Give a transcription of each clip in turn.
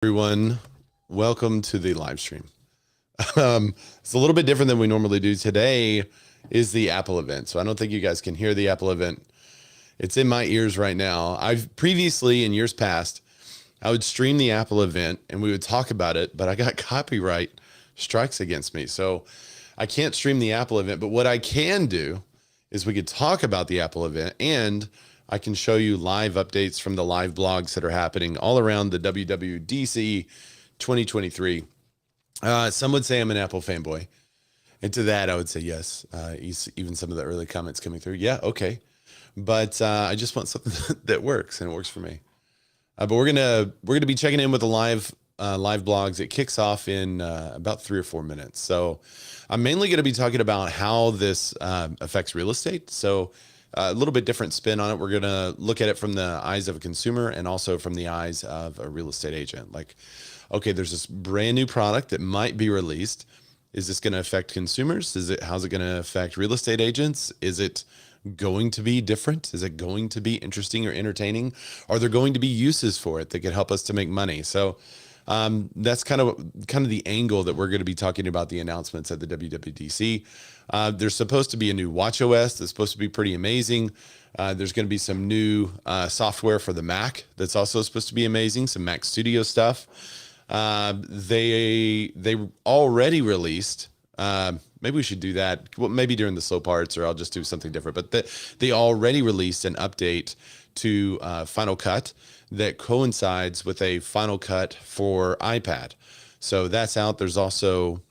Everyone, welcome to the live stream. It's a little bit different than we normally do. Today is the Apple event, so I don't think you guys can hear the Apple event. It's in my ears right now. I've previously, in years past, I would stream the Apple event and we would talk about it, but I got copyright strikes against me, so I can't stream the Apple event. But what I can do is we could talk about the Apple event, and I can show you live updates from the live blogs that are happening all around the WWDC 2023. Some would say I'm an Apple fanboy. And to that, I would say yes. Even some of the early comments coming through. Yeah, okay. But I just want something that works, and it works for me. But we're gonna be checking in with the live blogs. It kicks off in about 3 or 4 minutes. So I'm mainly going to be talking about how this affects real estate. So a little bit different spin on it. We're going to look at it from the eyes of a consumer and also from the eyes of a real estate agent. Like, okay, there's this brand new product that might be released. Is this going to affect consumers? How's it going to affect real estate agents? Is it going to be different? Is it going to be interesting or entertaining? Are there going to be uses for it that could help us to make money? So that's kind of the angle that we're going to be talking about the announcements at the WWDC. There's supposed to be a new watchOS that's supposed to be pretty amazing. There's going to be some new software for the Mac that's also supposed to be amazing, some Mac Studio stuff. They already released, maybe we should do that. Well, maybe during the slow parts, or I'll just do something different. But they already released an update to Final Cut that coincides with a Final Cut for iPad. So that's out. There's also,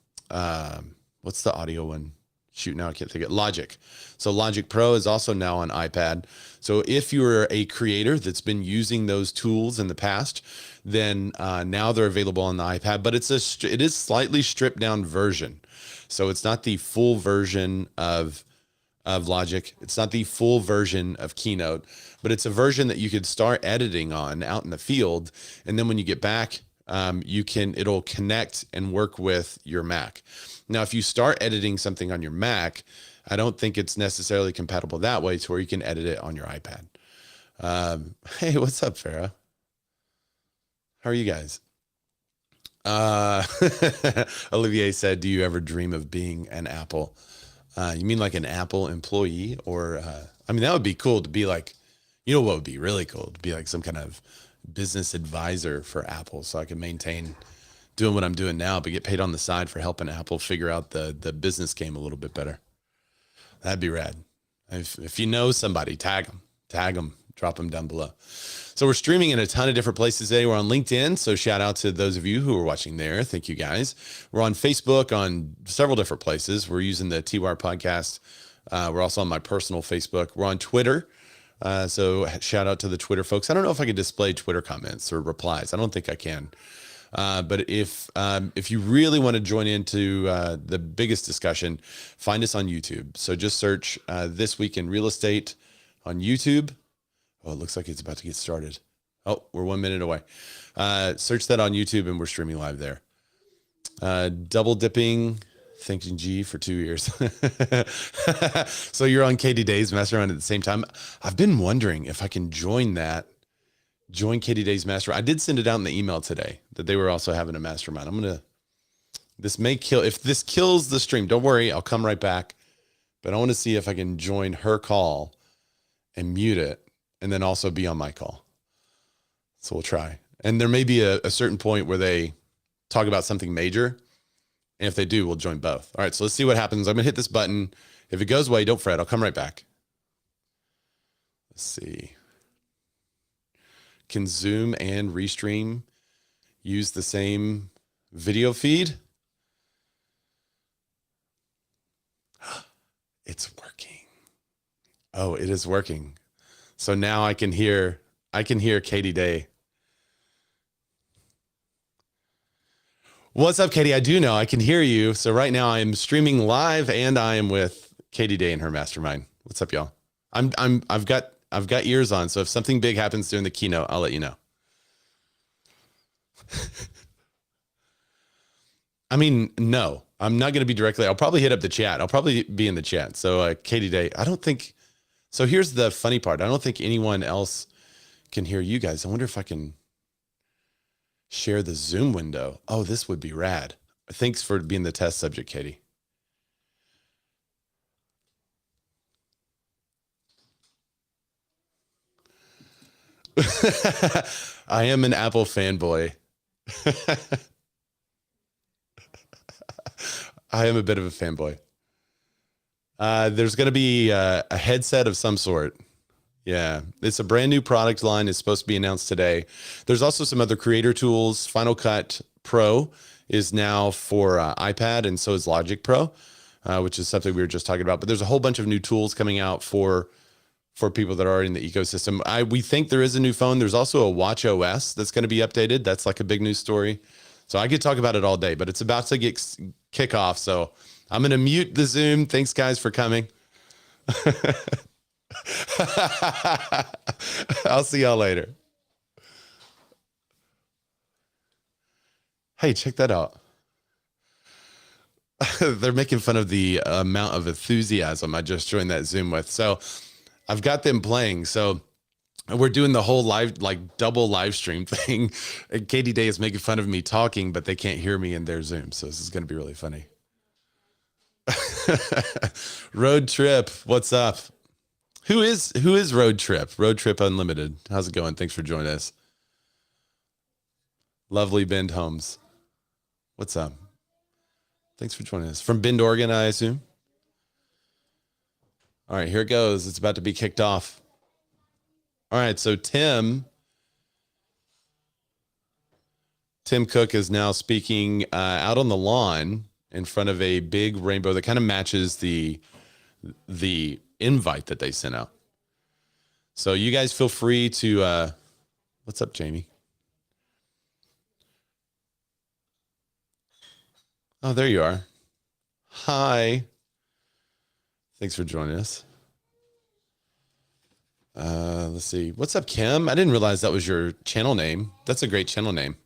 what's the audio one? Shoot, now I can't think of it. Logic. So Logic Pro is also now on iPad. So if you're a creator that's been using those tools in the past, then now they're available on the iPad, but it is slightly stripped down version. So it's not the full version of Logic. It's not the full version of Keynote, but it's a version that you could start editing on out in the field. And then when you get back, it'll connect and work with your Mac. Now, if you start editing something on your Mac, I don't think it's necessarily compatible that way to where you can edit it on your iPad. Hey, what's up, Farah? How are you guys? Olivier said, do you ever dream of being an Apple? You mean like an Apple employee? Or, I mean, that would be cool to be like, you know what would be really cool? To be like some kind of business advisor for Apple, so I can maintain doing what I'm doing now, but get paid on the side for helping Apple figure out the business game a little bit better. That'd be rad. If you know somebody, tag them, drop them down below. So we're streaming in a ton of different places today. We're on LinkedIn, so shout out to those of you who are watching there. Thank you, guys. We're on Facebook, on several different places. We're using the T-Wire podcast. We're also on my personal Facebook. We're on Twitter. So shout out to the Twitter folks. I don't know if I can display Twitter comments or replies. I don't think I can. But if you really want to join into the biggest discussion, find us on YouTube. So just search This Week in Real Estate on YouTube. Oh, it looks like it's about to get started. Oh, we're 1 minute away. Search that on YouTube, and we're streaming live there. Double dipping, thanking G for 2 years. So you're on Katie Day's Mastermind at the same time. I've been wondering if I can join Katie Day's Mastermind. I did send it out in the email today that they were also having a mastermind. This may kill, if this kills the stream, don't worry, I'll come right back. But I want to see if I can join her call and mute it, and then also be on my call. So we'll try. And there may be a certain point where they talk about something major. And if they do, we'll join both. All right, so let's see what happens. I'm going to hit this button. If it goes away, don't fret. I'll come right back. Let's see. Can Zoom and Restream use the same video feed? It's working. Oh, it is working. So now I can hear Katie Day. What's up, Katie? I do know I can hear you. So right now I am streaming live, and I am with Katie Day and her mastermind. What's up, y'all? I've got ears on. So if something big happens during the keynote, I'll let you know. I mean, no, I'm not going to be directly. I'll probably hit up the chat. I'll probably be in the chat. So Katie Day, I don't think. So here's the funny part. I don't think anyone else can hear you guys. I wonder if I can Share the Zoom window. Oh, this would be rad. Thanks for being the test subject, Katie. I am an Apple fanboy. I am a bit of a fanboy. There's going to be a headset of some sort. Yeah, it's a brand new product line. It's supposed to be announced today. There's also some other creator tools. Final Cut Pro is now for iPad, and so is Logic Pro, which is something we were just talking about. But there's a whole bunch of new tools coming out for people that are in the ecosystem. We think there is a new phone. There's also a Watch OS that's going to be updated. That's like a big news story. So I could talk about it all day, but it's about to kick off. So I'm going to mute the Zoom. Thanks, guys, for coming. I'll see y'all later. Hey, check that out. They're making fun of the amount of enthusiasm I just joined that Zoom with. So I've got them playing. So we're doing the whole live, like double live stream thing. And Katie Day is making fun of me talking, but they can't hear me in their Zoom. So this is going to be really funny. Road Trip, what's up? Who is Road Trip? Road Trip Unlimited. How's it going? Thanks for joining us. Lovely Bend Homes. What's up? Thanks for joining us. From Bend, Oregon, I assume. All right, here it goes. It's about to be kicked off. All right, so Tim Cook is now speaking out on the lawn in front of a big rainbow that kind of matches the invite that they sent out. So you guys feel free to what's up, Jamie? Oh, there you are. Hi. Thanks for joining us. Let's see. What's up, Kim? I didn't realize that was your channel name. That's a great channel name.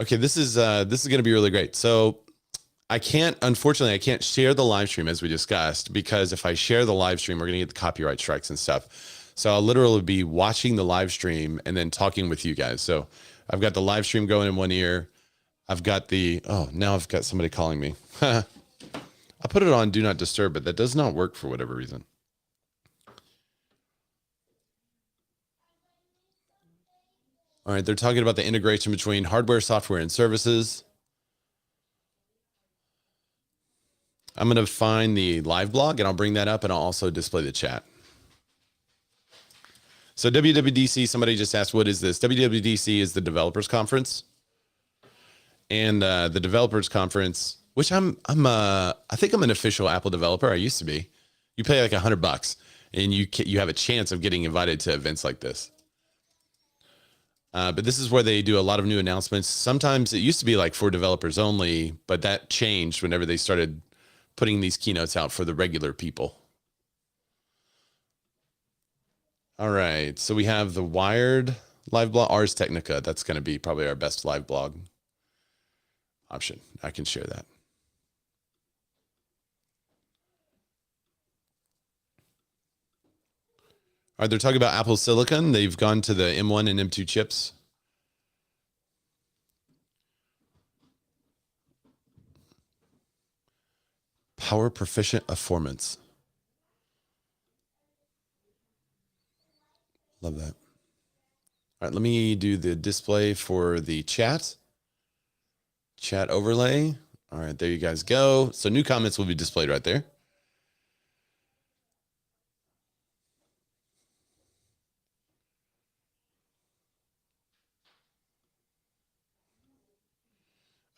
Okay, this is going to be really great. So unfortunately, I can't share the live stream as we discussed, because if I share the live stream, we're going to get the copyright strikes and stuff. So I'll literally be watching the live stream and then talking with you guys. So I've got the live stream going in one ear. I've got now I've got somebody calling me. I'll put it on Do Not Disturb, but that does not work for whatever reason. All right, they're talking about the integration between hardware, software, and services. I'm going to find the live blog and I'll bring that up, and I'll also display the chat. So WWDC, somebody just asked, what is this? WWDC is the developers conference. And the developers conference, which I think I'm an official Apple developer. I used to be. You pay like $100 and you have a chance of getting invited to events like this. But this is where they do a lot of new announcements. Sometimes it used to be like for developers only, but that changed whenever they started putting these keynotes out for the regular people. All right, so we have the Wired live blog, Ars Technica. That's going to be probably our best live blog option. I can share that. All right, they're talking about Apple Silicon. They've gone to the M1 and M2 chips. Power proficient performance. Love that. All right, let me do the display for the chat overlay. All right, there you guys go. So new comments will be displayed right there.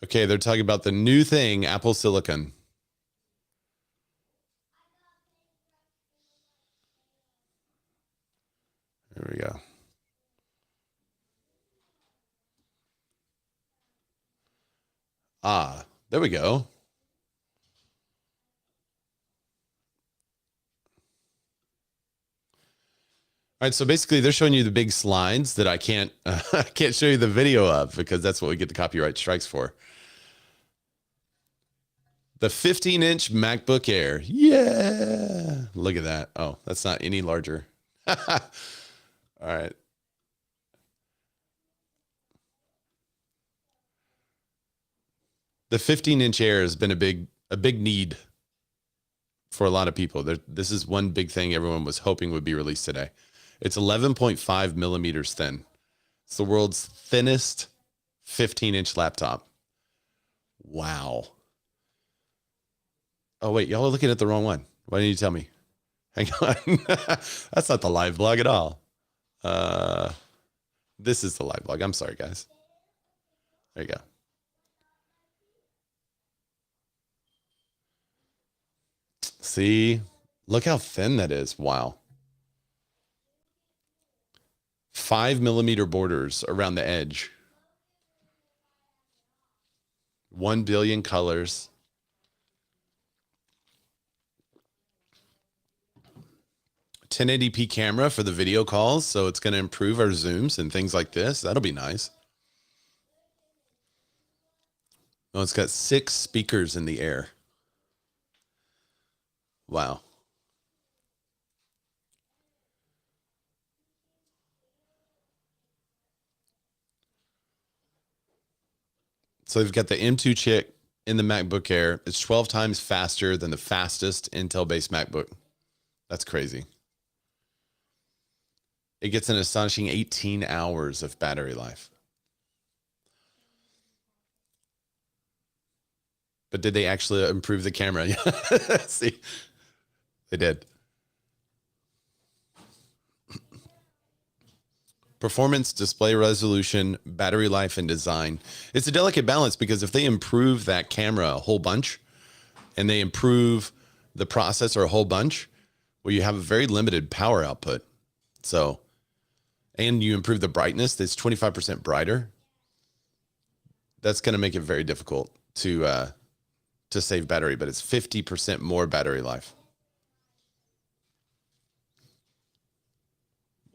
Okay, they're talking about the new thing, Apple Silicon. There we go. There we go. All right, so basically they're showing you the big slides that I can't show you the video of, because that's what we get the copyright strikes for. The 15-inch MacBook Air. Yeah. Look at that. Oh, that's not any larger. All right. The 15-inch Air has been a big need for a lot of people. This is one big thing everyone was hoping would be released today. It's 11.5 millimeters thin. It's the world's thinnest 15-inch laptop. Wow. Oh, wait, y'all are looking at the wrong one. Why didn't you tell me? Hang on. That's not the live blog at all. Uh, this is the live blog. I'm sorry, guys. There you go. See, look how thin that is. Wow. 5 millimeter borders around the edge. 1 billion colors. 1080p camera for the video calls, so it's going to improve our zooms and things like this. That'll be nice. Oh, it's got 6 speakers in the Air. Wow. So they've got the M2 chip in the MacBook Air. It's 12 times faster than the fastest Intel-based MacBook. That's crazy. It gets an astonishing 18 hours of battery life. But did they actually improve the camera? See, they did. Performance, display resolution, battery life, and design. It's a delicate balance because if they improve that camera a whole bunch and they improve the processor a whole bunch, well, you have a very limited power output. So, and you improve the brightness, that's 25% brighter. That's going to make it very difficult to save battery, but it's 50% more battery life.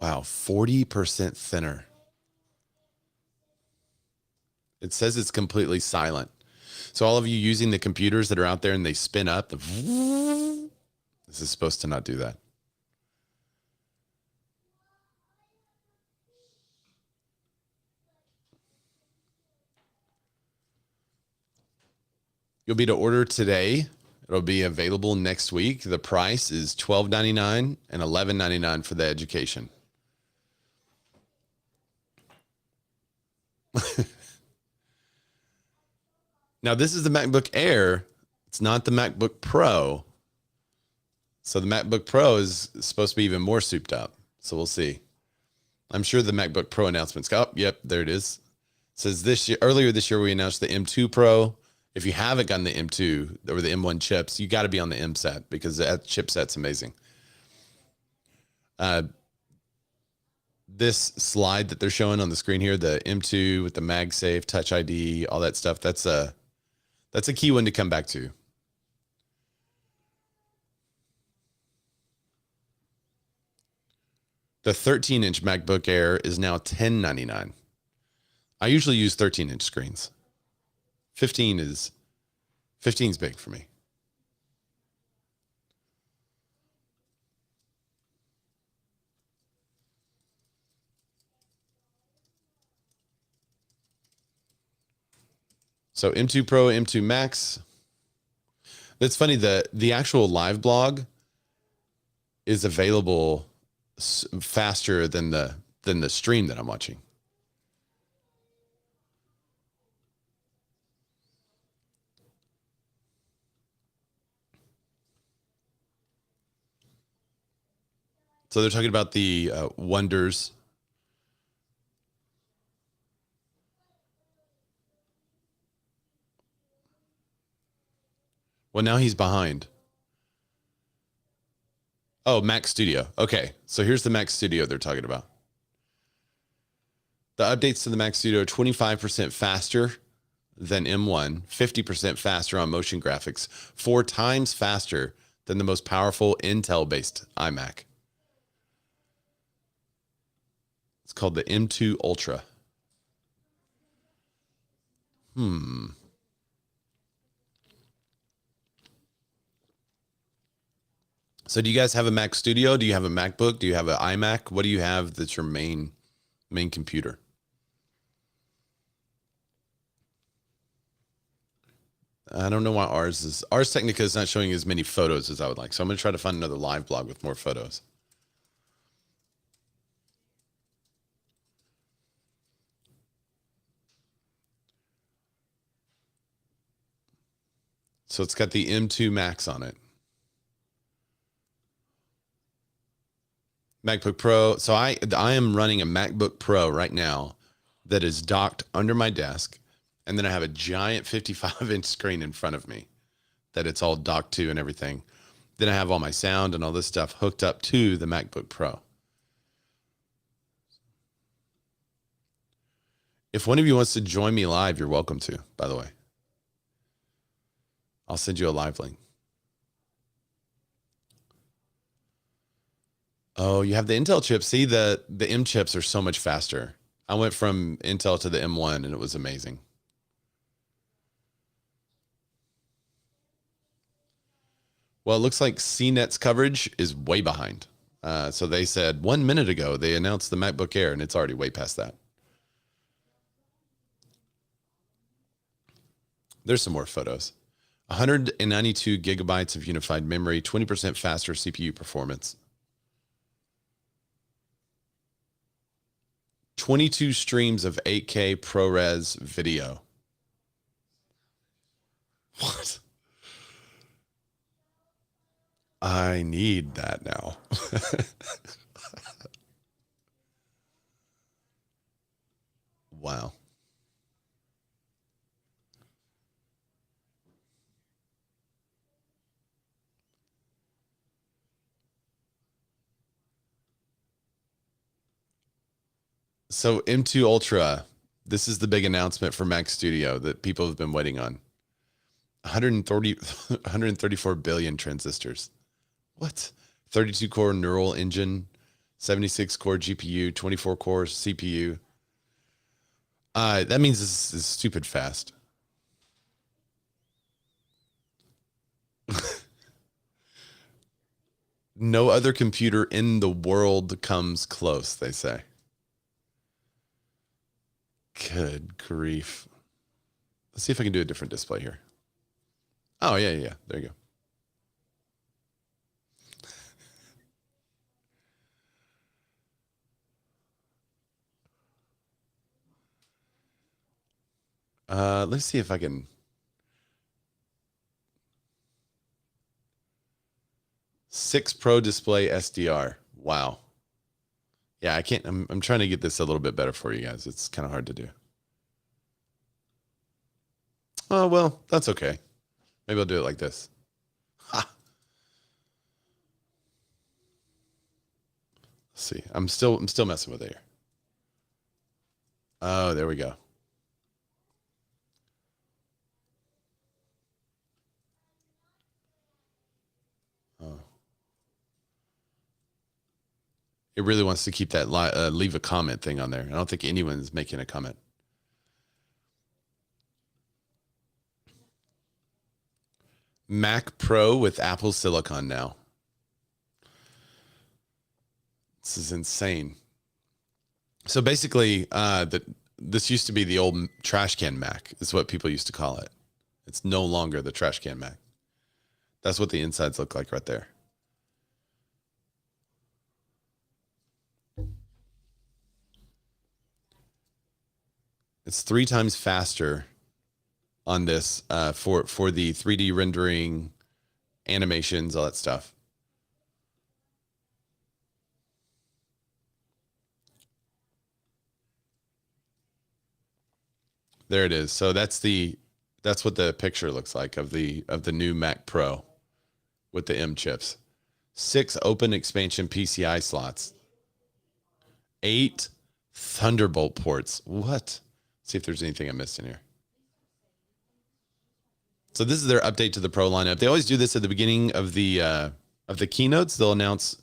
Wow, 40% thinner. It says it's completely silent. So all of you using the computers that are out there and they spin up, this is supposed to not do that. You'll be to order today. It'll be available next week. The price is $12.99 and $11.99 for the education. Now, this is the MacBook Air. It's not the MacBook Pro. So the MacBook Pro is supposed to be even more souped up. So we'll see. I'm sure the MacBook Pro announcement's got, oh, yep, there it is. It says earlier this year, we announced the M2 Pro. If you haven't gotten the M2 or the M1 chips, you got to be on the M set because that chipset's amazing. This slide that they're showing on the screen here, the M2 with the MagSafe, Touch ID, all that stuff, that's a key one to come back to. The 13-inch MacBook Air is now $10.99. I usually use 13-inch screens. 15's big for me. So M2 Pro, M2 Max. That's funny. The actual live blog is available faster than the stream that I'm watching. So they're talking about the wonders. Well, now he's behind. Oh, Mac Studio. Okay, so here's the Mac Studio they're talking about. The updates to the Mac Studio are 25% faster than M1, 50% faster on motion graphics, 4 times faster than the most powerful Intel-based iMac. It's called the M2 Ultra. So do you guys have a Mac Studio? Do you have a MacBook? Do you have an iMac? What do you have that's your main computer? I don't know why Ars Technica is not showing as many photos as I would like. So I'm going to try to find another live blog with more photos. So it's got the M2 Max on it. MacBook Pro. So I am running a MacBook Pro right now that is docked under my desk. And then I have a giant 55-inch screen in front of me that it's all docked to and everything. Then I have all my sound and all this stuff hooked up to the MacBook Pro. If one of you wants to join me live, you're welcome to, by the way. I'll send you a live link. Oh, you have the Intel chips. See, the M chips are so much faster. I went from Intel to the M1 and it was amazing. Well, it looks like CNET's coverage is way behind. So they said 1 minute ago, they announced the MacBook Air and it's already way past that. There's some more photos. 192 gigabytes of unified memory, 20% faster CPU performance. 22 streams of 8K ProRes video. What? I need that now. Wow. So M2 Ultra, this is the big announcement for Mac Studio that people have been waiting on. 134 billion transistors. What? 32 core neural engine, 76 core GPU, 24 core CPU. That means this is stupid fast. No other computer in the world comes close, they say. Good grief. Let's see if I can do a different display here. Oh, yeah. There you go. Let's see if I can. Six Pro display SDR. Wow. Yeah, I can't. I'm trying to get this a little bit better for you guys. It's kind of hard to do. Oh, well, that's okay. Maybe I'll do it like this. Ha. Let's see. I'm still messing with it here. Oh, there we go. Oh. It really wants to keep that leave a comment thing on there. I don't think anyone's making a comment. Mac Pro with Apple Silicon now. This is insane. So basically, this used to be the old trash can Mac, is what people used to call it. It's no longer the trash can Mac. That's what the insides look like right there. It's 3 times faster on this for the 3D rendering, animations, all that stuff. There it is. So that's what the picture looks like of the new Mac Pro with the M chips. 6 open expansion PCI slots. 8 Thunderbolt ports. What? See if there's anything I missed in here. So this is their update to the Pro lineup. They always do this at the beginning of the keynotes. They'll announce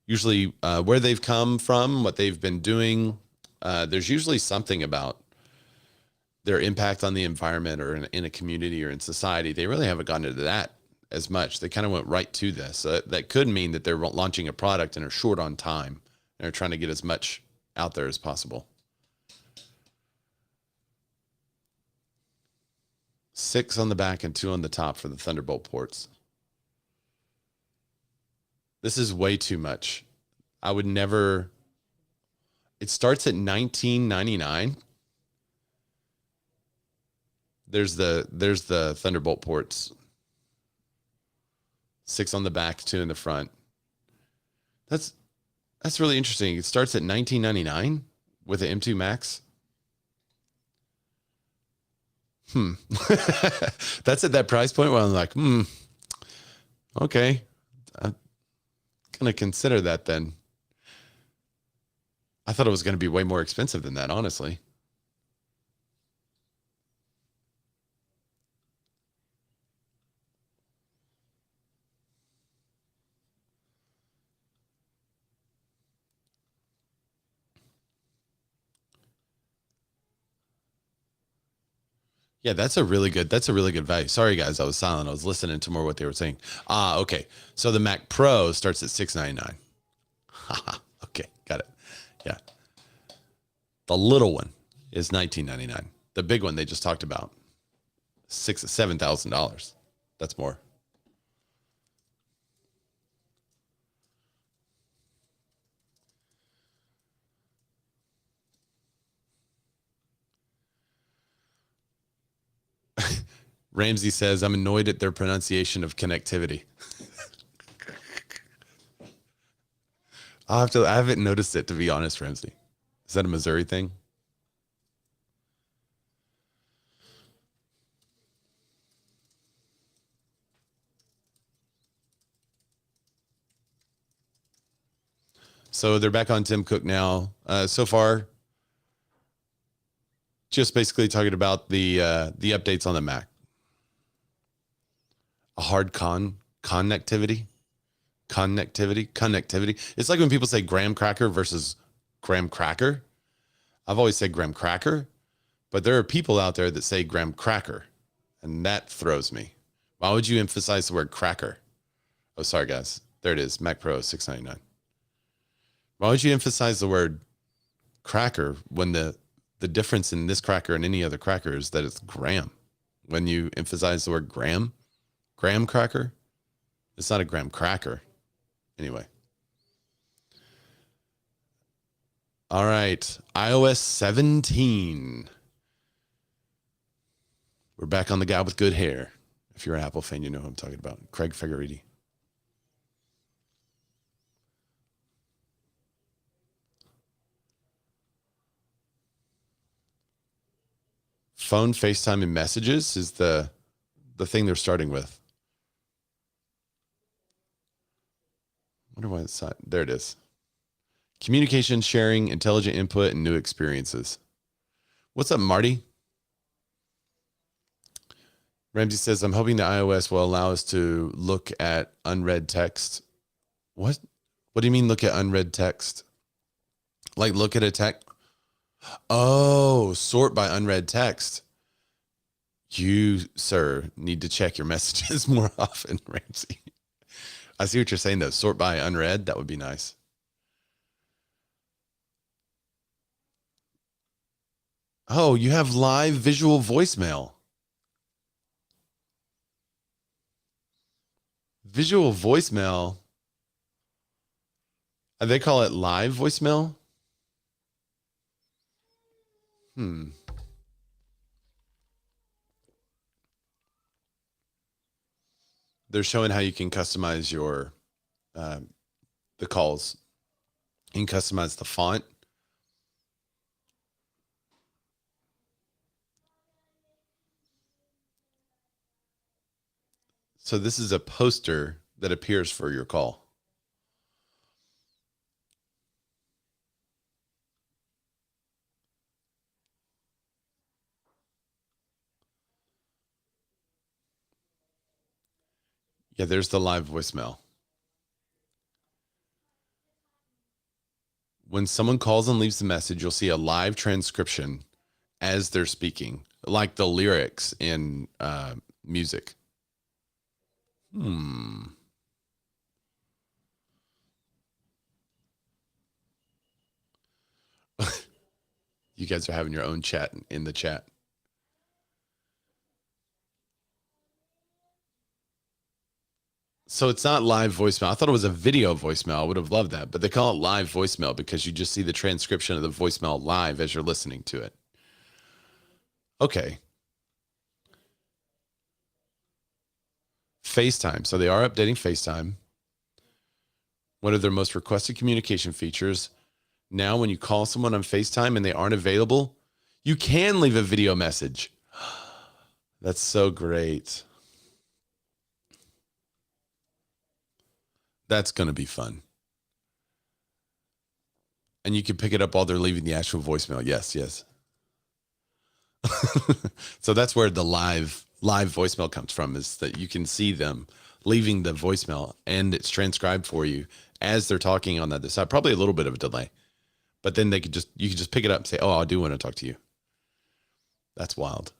usually where they've come from, what they've been doing. There's usually something about their impact on the environment or in a community or in society. They really haven't gotten into that as much. They kind of went right to this. That could mean that they're launching a product and are short on time. They're trying to get as much out there as possible. 6 on the back and 2 on the top for the Thunderbolt ports. This is way too much. I would never. It starts at $19.99. There's the Thunderbolt ports. 6 on the back, 2 in the front. That's really interesting. It starts at $19.99 with an M2 Max. That's at that price point where I'm like, okay, I'm gonna consider that then. I thought it was going to be way more expensive than that, honestly. Yeah, that's a really good value. Sorry guys, I was silent. I was listening to more what they were saying. Okay. So the Mac Pro starts at $699. Okay, got it. Yeah. The little one is $19.99. The big one they just talked about, $7,000. That's more. Ramsey says, I'm annoyed at their pronunciation of connectivity. I haven't noticed it, to be honest, Ramsey. Is that a Missouri thing? So they're back on Tim Cook now. So far, just basically talking about the updates on the Mac. A hard connectivity. It's like when people say graham cracker versus graham cracker. I've always said graham cracker, but there are people out there that say graham cracker, and that throws me. Why would you emphasize the word cracker? Oh, sorry guys. There it is. Mac Pro $699. Why would you emphasize the word cracker when the difference in this cracker and any other cracker is that it's graham? When you emphasize the word graham cracker, it's not a graham cracker. Anyway. All right. iOS 17. We're back on the guy with good hair. If you're an Apple fan, you know who I'm talking about. Craig Federighi. Phone, FaceTime, and messages is the thing they're starting with. I wonder why it's not. There it is. Communication, sharing, intelligent input, and new experiences. What's up, Marty? Ramsey says, I'm hoping the iOS will allow us to look at unread text. What? What do you mean look at unread text? Like look at a text? Oh, sort by unread text. You, sir, need to check your messages more often, Ramsey. I see what you're saying, though. Sort by unread. That would be nice. Oh, you have live visual voicemail. Visual voicemail. They call it live voicemail? They're showing how you can customize your the calls. You can customize the font. So this is a poster that appears for your call. Yeah, there's the live voicemail. When someone calls and leaves a message, you'll see a live transcription as they're speaking, like the lyrics in music. Hmm. You guys are having your own chat in the chat. So it's not live voicemail. I thought it was a video voicemail. I would have loved that, but they call it live voicemail because you just see the transcription of the voicemail live as you're listening to it. Okay. FaceTime. So they are updating FaceTime. One of their most requested communication features. Now, when you call someone on FaceTime and they aren't available, you can leave a video message. That's so great. That's going to be fun. And you can pick it up while they're leaving the actual voicemail. Yes, yes. So that's where the live voicemail comes from, is that you can see them leaving the voicemail and it's transcribed for you as they're talking on the other side. Probably a little bit of a delay, but then you could just pick it up and say, "Oh, I do want to talk to you." That's wild.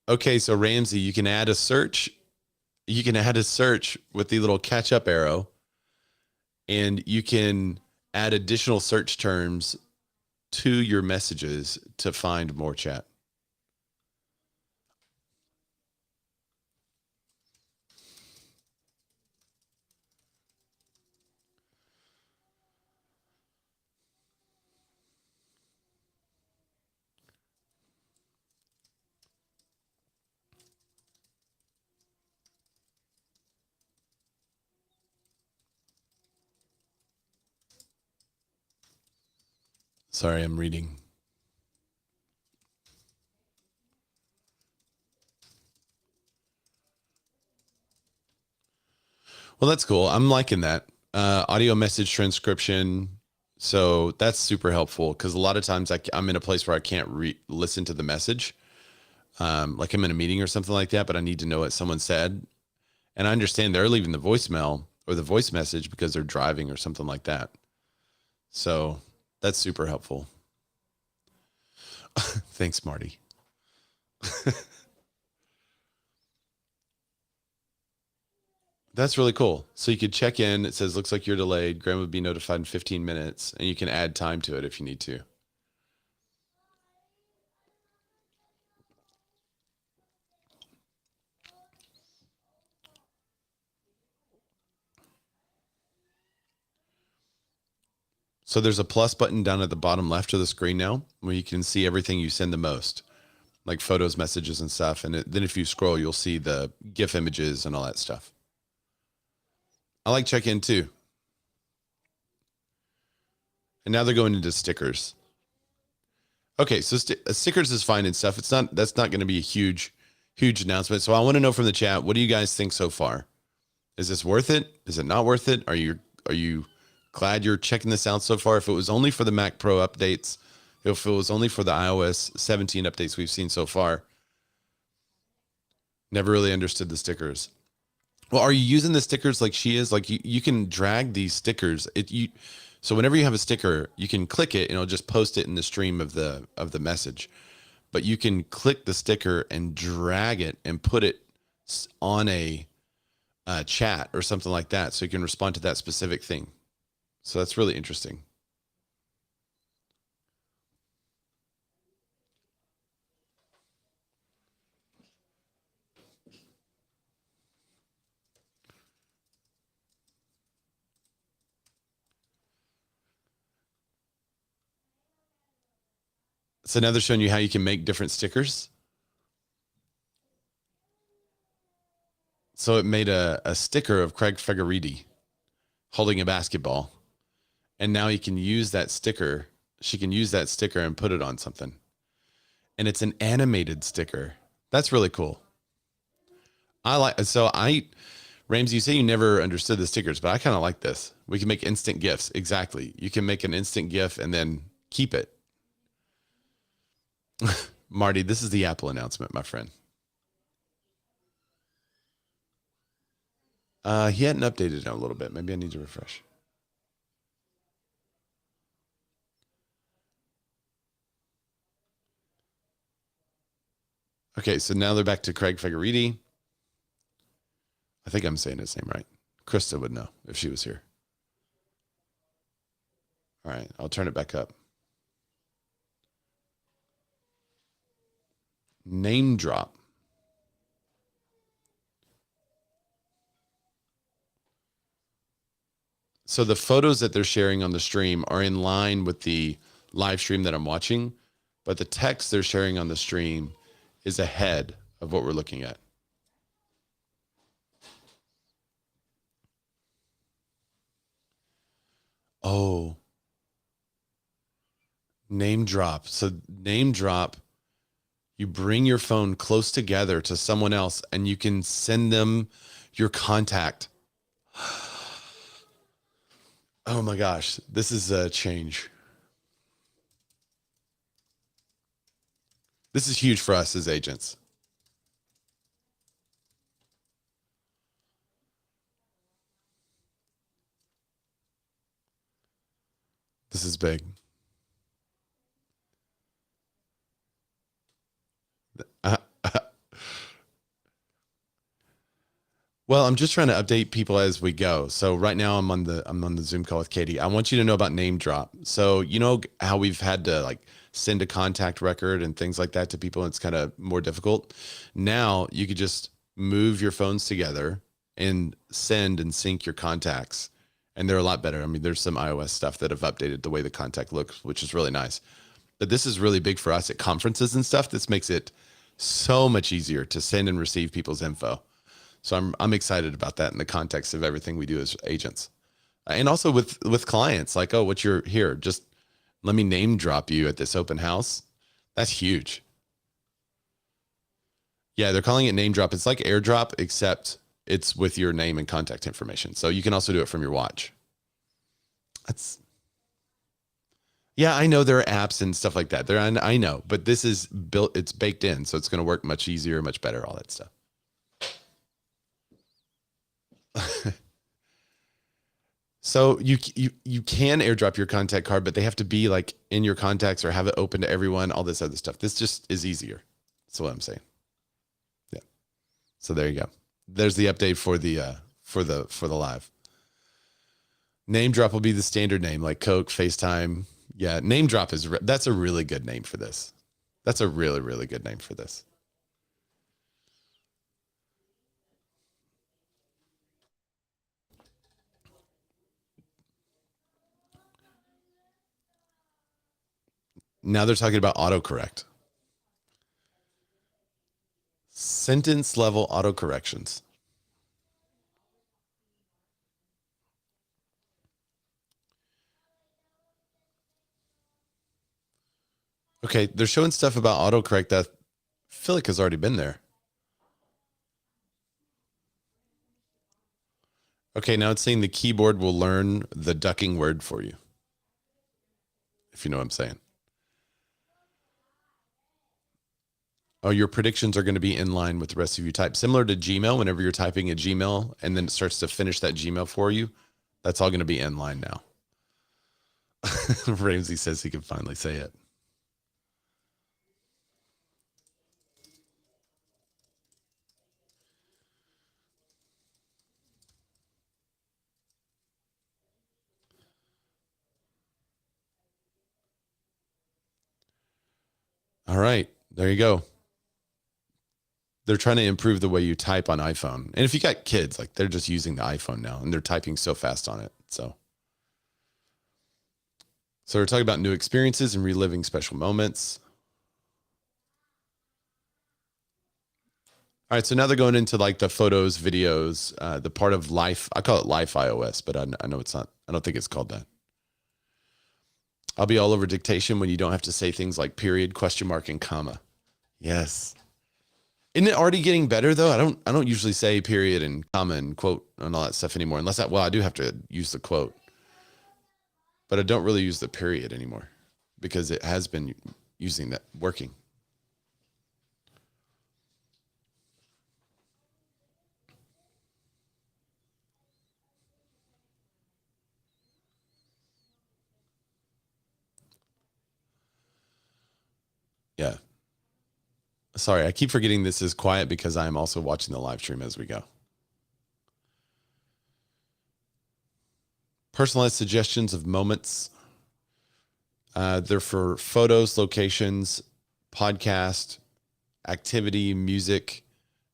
Okay, so Ramsey, you can add a search. You can add a search with the little catch up arrow, and you can add additional search terms to your messages to find more chat. Sorry, I'm reading. Well, that's cool. I'm liking that. Audio message transcription. So that's super helpful because a lot of times I'm in a place where I can't listen to the message. Like I'm in a meeting or something like that, but I need to know what someone said. And I understand they're leaving the voicemail or the voice message because they're driving or something like that. So that's super helpful. Thanks, Marty. That's really cool. So you could check in. It says, looks like you're delayed. Graham would be notified in 15 minutes, and you can add time to it if you need to. So there's a plus button down at the bottom left of the screen now where you can see everything you send the most, like photos, messages, and stuff. And then if you scroll, you'll see the GIF images and all that stuff. I like check in too. And now they're going into stickers. Okay, so stickers is fine and stuff. That's not going to be a huge announcement. So I want to know from the chat, what do you guys think so far? Is this worth it? Is it not worth it? Are you glad you're checking this out so far? If it was only for the Mac Pro updates, if it was only for the iOS 17 updates we've seen so far, never really understood the stickers. Well, are you using the stickers like she is? Like you can drag these stickers. So whenever you have a sticker, you can click it and it'll just post it in the stream of the message. But you can click the sticker and drag it and put it on a chat or something like that, so you can respond to that specific thing. So that's really interesting. So now they're showing you how you can make different stickers. So it made a sticker of Craig Federighi holding a basketball. And now you can use that sticker. She can use that sticker and put it on something. And it's an animated sticker. That's really cool. Ramsey, you say you never understood the stickers, but I kind of like this. We can make instant GIFs. Exactly. You can make an instant GIF and then keep it. Marty, this is the Apple announcement, my friend. He hadn't updated it a little bit. Maybe I need to refresh. Okay, so now they're back to Craig Faggeriti. I think I'm saying his name right. Krista would know if she was here. All right, I'll turn it back up. Name drop. So the photos that they're sharing on the stream are in line with the live stream that I'm watching, but the text they're sharing on the stream is ahead of what we're looking at. Oh, name drop. So name drop, you bring your phone close together to someone else and you can send them your contact. Oh my gosh, this is a change. This is huge for us as agents. This is big. Uh, well, I'm just trying to update people as we go. So right now I'm on the Zoom call with Katie. I want you to know about name drop. So you know how we've had to like send a contact record and things like that to people. It's kind of more difficult. Now you could just move your phones together and send and sync your contacts. And they're a lot better. I mean, there's some iOS stuff that have updated the way the contact looks, which is really nice. But this is really big for us at conferences and stuff. This makes it so much easier to send and receive people's info. So I'm excited about that in the context of everything we do as agents, and also with clients. Like, oh, what's your here? Just let me name drop you at this open house. That's huge. Yeah, they're calling it name drop. It's like airdrop, except it's with your name and contact information. So you can also do it from your watch. That's Yeah, I know there are apps and stuff like that. I know, but this is built. It's baked in, so it's going to work much easier, much better. All that stuff. So you can airdrop your contact card, but they have to be like in your contacts or have it open to everyone. All this other stuff. This just is easier. That's what I'm saying. Yeah. So there you go. There's the update for the live. Name drop will be the standard name like Coke, FaceTime. Yeah, name drop that's a really good name for this. That's a really really good name for this. Now they're talking about autocorrect. Sentence level autocorrections. Okay, they're showing stuff about autocorrect that I feel like has already been there. Okay, now it's saying the keyboard will learn the ducking word for you. If you know what I'm saying. Oh, your predictions are going to be in line with the rest of your type. Similar to Gmail, whenever you're typing a Gmail and then it starts to finish that Gmail for you, that's all going to be in line now. Ramsey says he can finally say it. All right, there you go. They're trying to improve the way you type on iPhone. And if you got kids, like they're just using the iPhone now and they're typing so fast on it. So we're talking about new experiences and reliving special moments. All right, so now they're going into like the photos, videos, the part of life. I call it Life iOS, but I know it's not. I don't think it's called that. I'll be all over dictation when you don't have to say things like period, question mark, and comma. Yes. Isn't it already getting better though? I don't usually say period and comma and quote and all that stuff anymore. I do have to use the quote, but I don't really use the period anymore because it has been using that working. Yeah. Sorry, I keep forgetting this is quiet because I'm also watching the live stream as we go. Personalized suggestions of moments. They're for photos, locations, podcast, activity, music,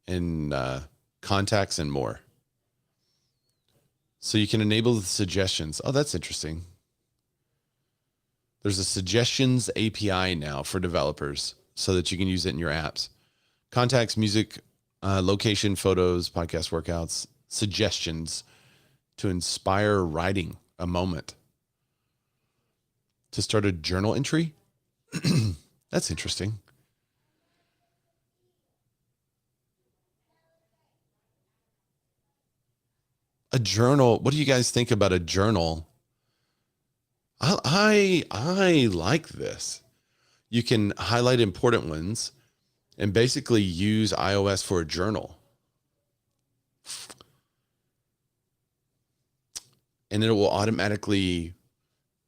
and contacts and more. So you can enable the suggestions. Oh, that's interesting. There's a suggestions API now for developers so that you can use it in your apps. Contacts, music, location, photos, podcast workouts, suggestions to inspire writing a moment. To start a journal entry. That's interesting. A journal. What do you guys think about a journal? I like this. You can highlight important ones and basically use iOS for a journal. And it will automatically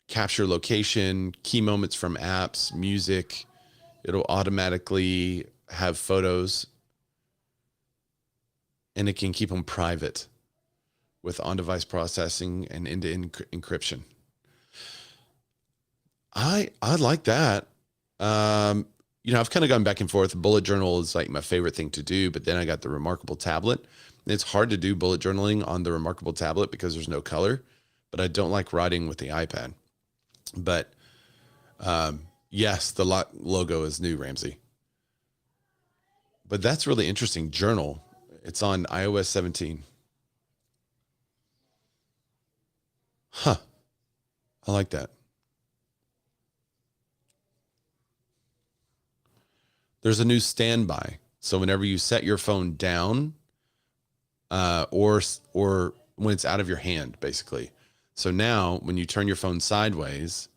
capture location, key moments from apps, music. It'll automatically have photos, and it can keep them private with on-device processing and end-to-end encryption. I like that. I've kind of gone back and forth. Bullet journal is like my favorite thing to do, but then I got the Remarkable tablet. It's hard to do bullet journaling on the Remarkable tablet because there's no color, but I don't like writing with the iPad. But yes, the logo is new, Ramsey. But that's really interesting. Journal. It's on iOS 17. Huh. I like that. There's a new standby. So whenever you set your phone down, or when it's out of your hand, basically. So now when you turn your phone sideways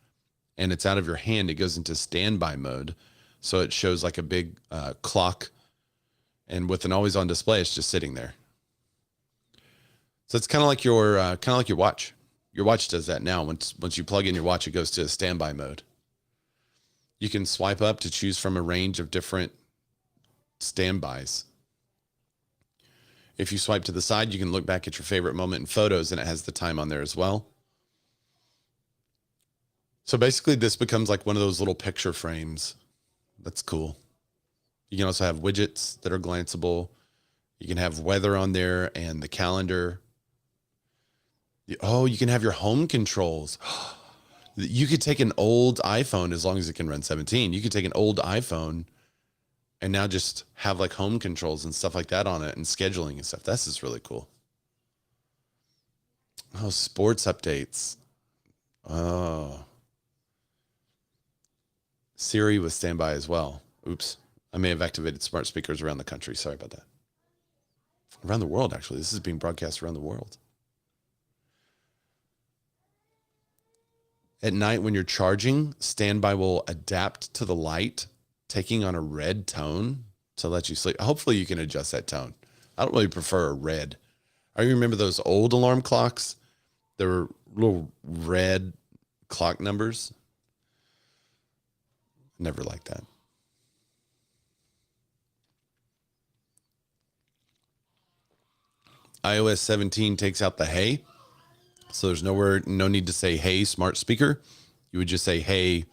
and it's out of your hand, it goes into standby mode. So it shows like a big clock, and with an always on display, it's just sitting there. So it's kind of like your watch. Your watch does that now. Once you plug in your watch, it goes to standby mode. You can swipe up to choose from a range of different standbys. If you swipe to the side, you can look back at your favorite moment in photos, and it has the time on there as well. So basically, this becomes like one of those little picture frames. That's cool. You can also have widgets that are glanceable. You can have weather on there and the calendar. Oh, you can have your home controls. You could take an old iPhone, as long as it can run 17. You could take an old iPhone and now just have like home controls and stuff like that on it, and scheduling and stuff. That's just really cool. Oh, sports updates. Oh. Siri was standby as well. Oops. I may have activated smart speakers around the country. Sorry about that. Around the world, actually. This is being broadcast around the world. At night when you're charging, standby will adapt to the light, taking on a red tone to let you sleep. Hopefully you can adjust that tone. I don't really prefer a red. I remember those old alarm clocks. There were little red clock numbers. Never liked that. iOS 17 takes out the hey. So there's no need to say, hey, smart speaker. You would just say, hey,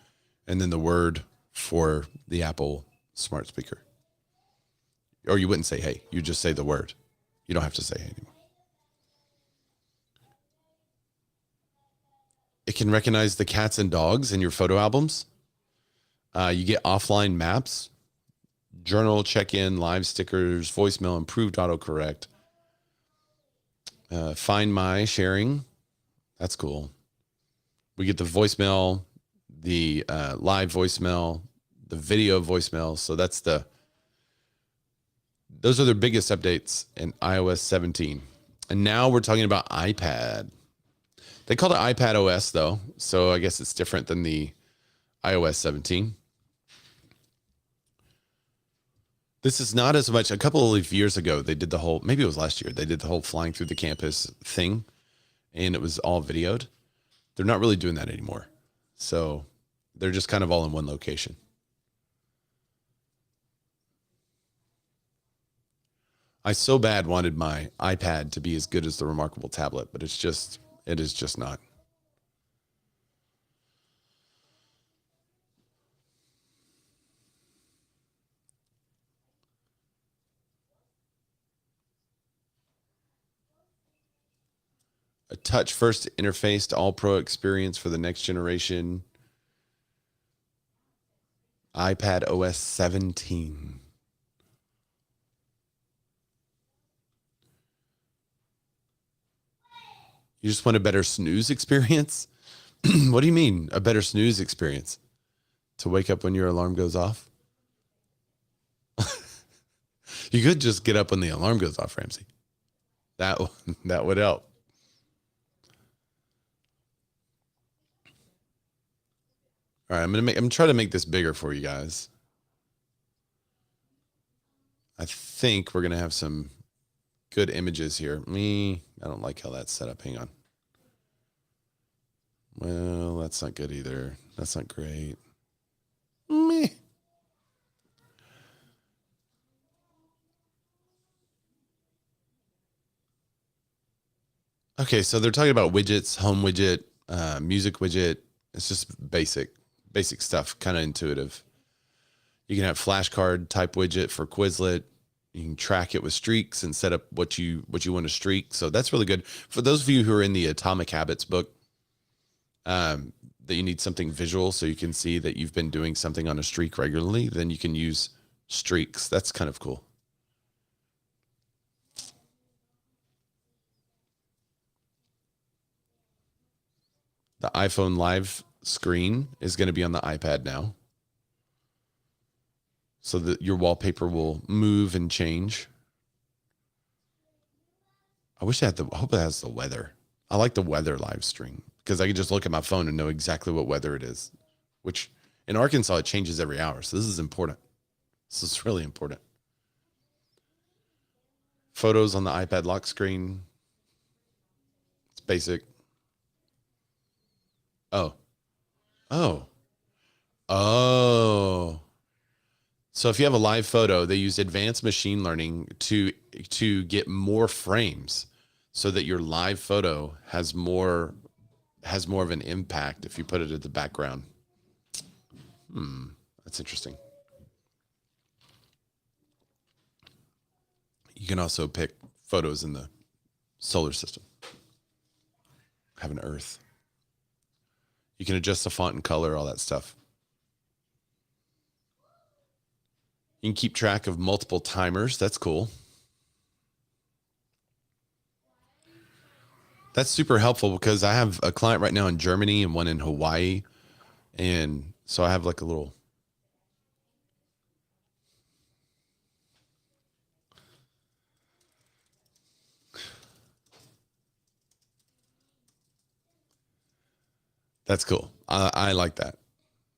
and then the word for the Apple smart speaker. Or you wouldn't say, hey, you just say the word. You don't have to say hey anymore. It can recognize the cats and dogs in your photo albums. You get offline maps, journal, check-in, live stickers, voicemail, improved autocorrect. Find My sharing. That's cool. We get the voicemail, the live voicemail, the video voicemail. So those are the biggest updates in iOS 17. And now we're talking about iPad. They called it iPad OS though. So I guess it's different than the iOS 17. This is not as much. A couple of years ago, they did the whole, maybe it was last year, they did the whole flying through the campus thing, and it was all videoed. They're not really doing that anymore. So they're just kind of all in one location. I so bad wanted my iPad to be as good as the remarkable tablet, but it is just not. A touch first interface to all pro experience for the next generation iPad OS 17. You just want a better snooze experience? What do you mean, a better snooze experience? To wake up when your alarm goes off? You could just get up when the alarm goes off, Ramsey. That that would help. All right, I'm trying to make this bigger for you guys. I think we're gonna have some good images here. I don't like how that's set up. Hang on. Well, that's not good either. That's not great. Me. Okay, so they're talking about widgets, home widget, music widget. It's just basic stuff, kind of intuitive. You can have flashcard type widget for Quizlet. You can track it with streaks and set up what you want to streak. So that's really good for those of you who are in the Atomic Habits book. That you need something visual so you can see that you've been doing something on a streak regularly. Then you can use streaks. That's kind of cool. The iPhone live screen is going to be on the iPad now. So that your wallpaper will move and change. I wish I had I hope it has the weather. I like the weather live stream because I can just look at my phone and know exactly what weather it is, which in Arkansas, it changes every hour. So this is important. This is really important. Photos on the iPad lock screen. It's basic. Oh, oh, oh. So if you have a live photo, they use advanced machine learning to get more frames so that your live photo has more of an impact if you put it at the background. That's interesting. You can also pick photos in the solar system. Have an Earth. You can adjust the font and color, all that stuff. You can keep track of multiple timers. That's cool. That's super helpful because I have a client right now in Germany and one in Hawaii. And so I have like a little. That's cool. I like that.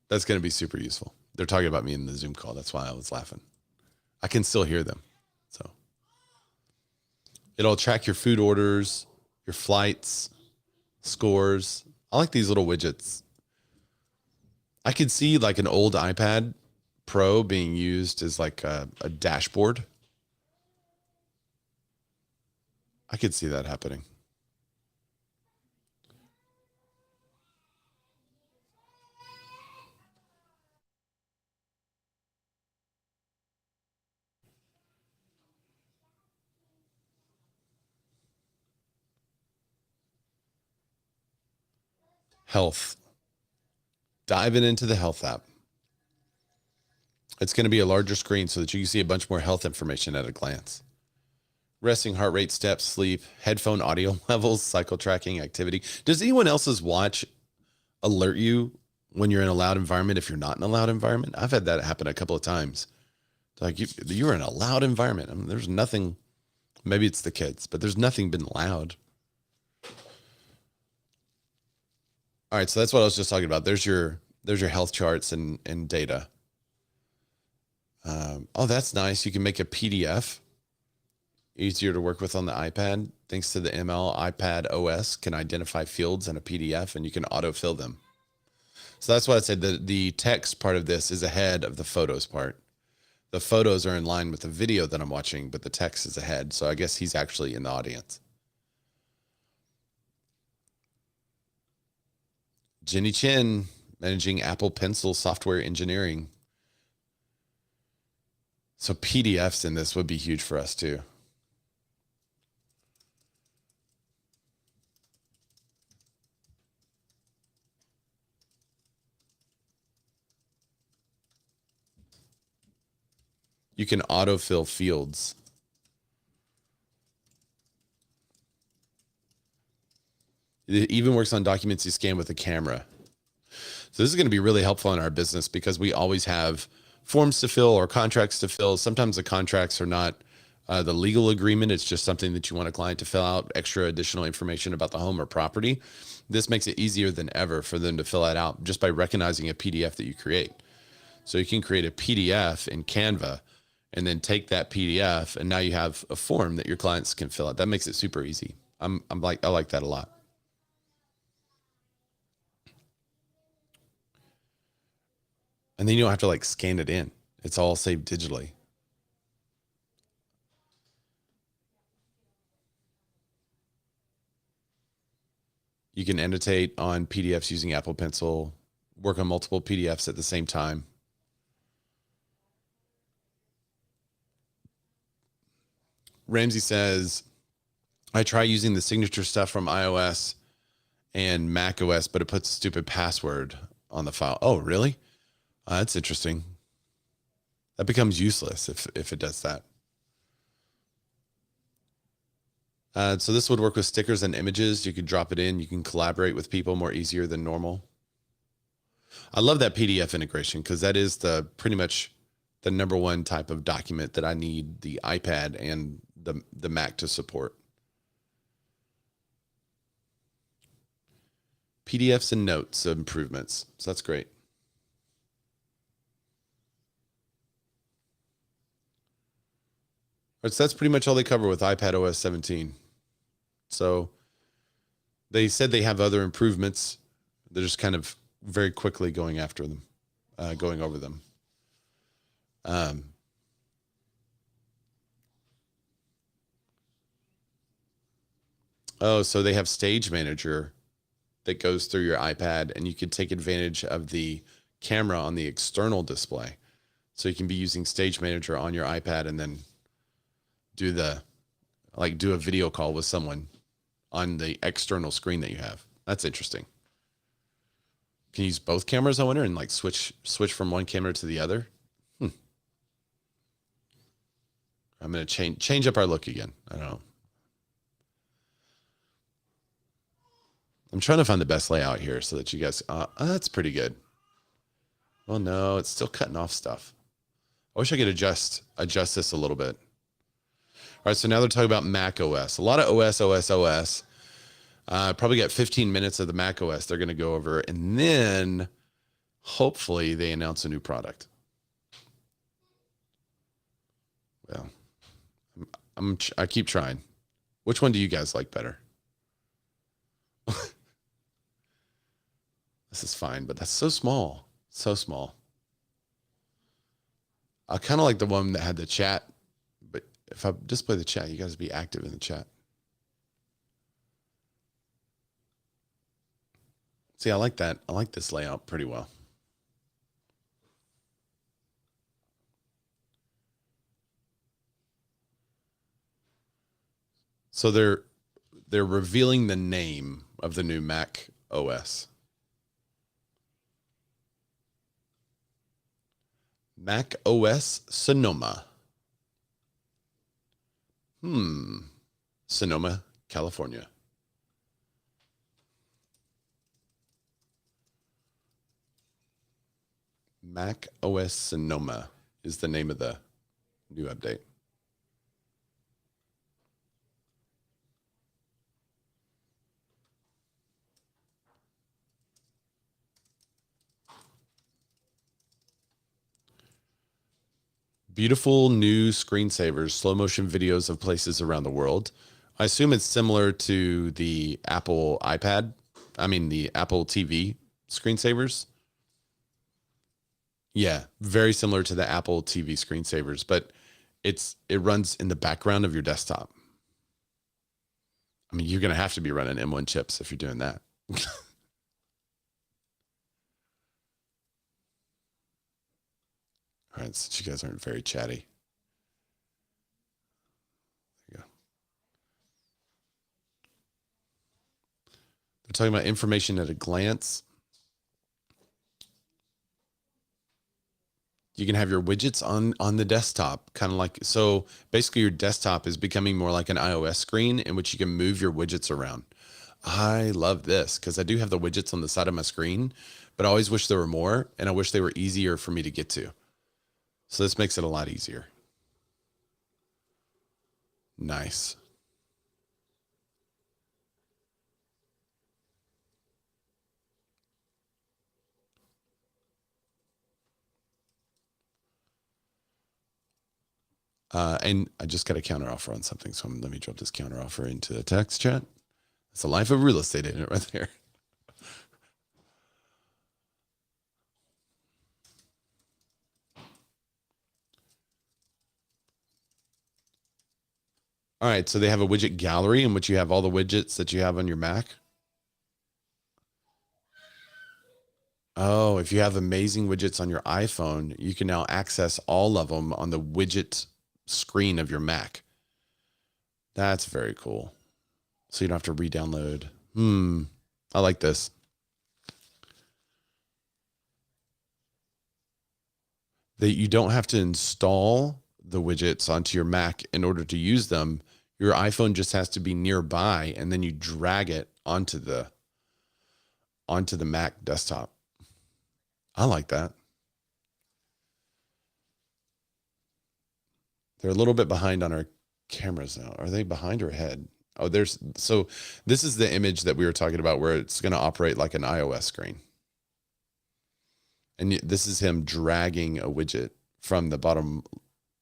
That's going to be super useful. They're talking about me in the Zoom call. That's why I was laughing. I can still hear them. So it'll track your food orders, your flights, scores. I like these little widgets. I could see like an old iPad Pro being used as like a dashboard. I could see that happening. Health. Diving into the health app. It's going to be a larger screen so that you can see a bunch more health information at a glance. Resting heart rate, steps, sleep, headphone audio levels, cycle tracking, activity. Does anyone else's watch alert you when you're in a loud environment if you're not in a loud environment? I've had that happen a couple of times. Like you're in a loud environment. I mean, there's nothing, maybe it's the kids, but there's nothing been loud. All right, so that's what I was just talking about. There's your health charts and data. Oh, that's nice. You can make a PDF easier to work with on the iPad. Thanks to the ML iPad OS can identify fields in a PDF and you can autofill them. So that's what I said. The text part of this is ahead of the photos part. the photos are in line with the video that I'm watching, but the text is ahead. So I guess he's actually in the audience. Jenny Chin, managing Apple Pencil software engineering. So PDFs in this would be huge for us too. You can autofill fields. It even works on documents you scan with a camera. So this is going to be really helpful in our business because we always have forms to fill or contracts to fill. Sometimes the contracts are not the legal agreement. It's just something that you want a client to fill out, extra additional information about the home or property. This makes it easier than ever for them to fill that out just by recognizing a PDF that you create. So you can create a PDF in Canva and then take that PDF, and now you have a form that your clients can fill out. That makes it super easy. I like that a lot. And then you don't have to like scan it in. It's all saved digitally. You can annotate on PDFs using Apple Pencil, work on multiple PDFs at the same time. Ramsey says, I try using the signature stuff from iOS and Mac OS, but it puts a stupid password on the file. Oh, really? That's interesting. That becomes useless if it does that. So this would work with stickers and images. You could drop it in. You can collaborate with people more easier than normal. I love that PDF integration because that is pretty much the number one type of document that I need the iPad and the Mac to support. PDFs and notes improvements. So that's great. All right, so that's pretty much all they cover with iPad OS 17. So they said they have other improvements. They're just kind of very quickly going after them, going over them. Oh, so they have Stage Manager that goes through your iPad, and you can take advantage of the camera on the external display. So you can be using Stage Manager on your iPad and then do a video call with someone on the external screen that you have. That's interesting. Can you use both cameras, I wonder, and like switch from one camera to the other? I'm going to change up our look again. I don't know. I'm trying to find the best layout here so that you guys, that's pretty good. Well, no, it's still cutting off stuff. I wish I could adjust this a little bit. All right, so now they're talking about Mac OS. A lot of OS. Probably got 15 minutes of the Mac OS they're going to go over, and then hopefully they announce a new product. Well, I keep trying. Which one do you guys like better? This is fine, but that's so small. So small. I kind of like the one that had the chat, but if I display the chat, you guys be active in the chat. See, I like that. I like this layout pretty well. So they're revealing the name of the new Mac OS. Mac OS Sonoma. Sonoma, California. Mac OS Sonoma is the name of the new update. Beautiful new screensavers, slow motion videos of places around the world. I assume it's similar to the Apple iPad. I mean, the Apple TV screensavers. Yeah, very similar to the Apple TV screensavers, but it runs in the background of your desktop. I mean, you're going to have to be running M1 chips if you're doing that. All right, since you guys aren't very chatty, there you go. They're talking about information at a glance. You can have your widgets on the desktop, kind of like, so basically your desktop is becoming more like an iOS screen in which you can move your widgets around. I love this because I do have the widgets on the side of my screen, but I always wish there were more, and I wish they were easier for me to get to. So this makes it a lot easier. Nice. And I just got a counter offer on something, so let me drop this counter offer into the text chat. It's the life of real estate in it right there. All right, so they have a widget gallery in which you have all the widgets that you have on your Mac. Oh, if you have amazing widgets on your iPhone, you can now access all of them on the widget screen of your Mac. That's very cool. So you don't have to re-download. I like this. That you don't have to install the widgets onto your Mac in order to use them. Your iPhone just has to be nearby, and then you drag it onto the Mac desktop. I like that. They're a little bit behind on our cameras now. Are they behind or ahead? Oh, so this is the image that we were talking about where it's going to operate like an iOS screen. And this is him dragging a widget from the bottom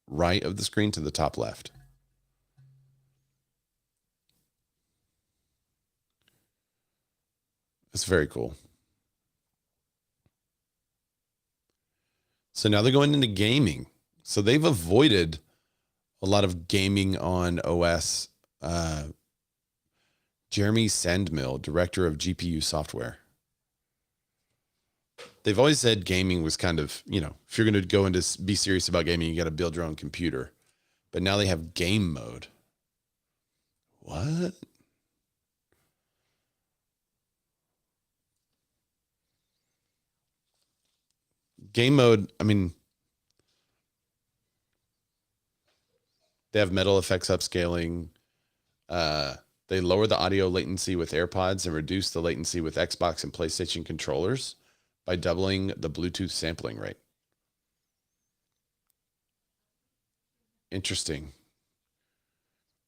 right of the screen to the top left. It's very cool. So now they're going into gaming. So they've avoided a lot of gaming on OS. Jeremy Sandmill, director of GPU software. They've always said gaming was kind of, if you're going to go into be serious about gaming, you got to build your own computer. But now they have game mode. What? Game mode, I mean, they have metal effects upscaling. They lower the audio latency with AirPods and reduce the latency with Xbox and PlayStation controllers by doubling the Bluetooth sampling rate. Interesting.